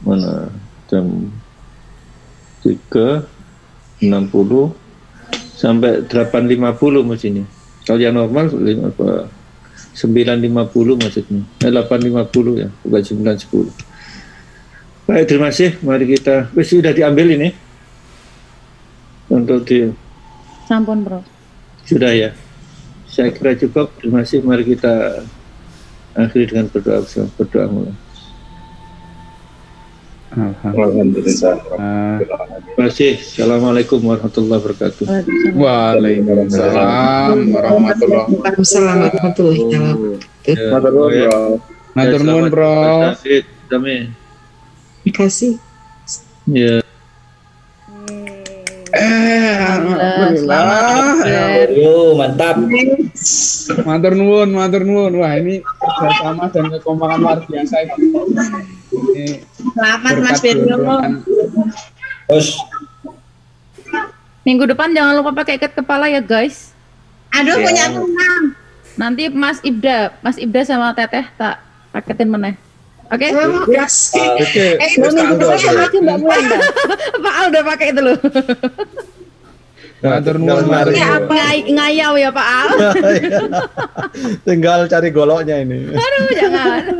mana jam 3.60 sampai 8.50 mestinya. Kalau yang normal 9.50 maksudnya. 8.50 ya, bukan 9.10. Baik, terima kasih. Mari kita, sudah diambil ini untuk di. Sampun, Bro. Sudah ya. Saya kira cukup. Terima kasih. Mari kita akhiri dengan berdoa mulai. Alhamdulillah. Terima kasih. Assalamualaikum warahmatullahi wabarakatuh. Waalaikumsalam warahmatullahi wabarakatuh. Matur nuwun, Bro. Terima kasih. Ya. Alhamdulillah. Mantap. Matur nuwun. Wah, ini kerjasama dan kekompakan luar biasa ini. Selamat Mas Berio. Minggu depan jangan lupa pakai ikat kepala ya, guys. Aduh, punya teman. Nanti Mas Ibda sama Teteh tak paketin meneh. Oke? Oke. Minggu depan sama aku Mbak Mulanda. Pak Al udah pakai itu loh. Matur nuwun. Ngayau ya Pak Al. Tinggal cari goloknya ini. Aduh, jangan.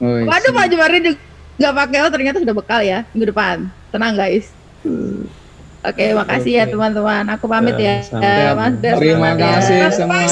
Waduh, Pak Jumari juga pakai, ternyata sudah bekal ya minggu depan. Tenang guys. Oke, makasih ya teman-teman. Aku pamit ya, Mas. Terima kasih semua.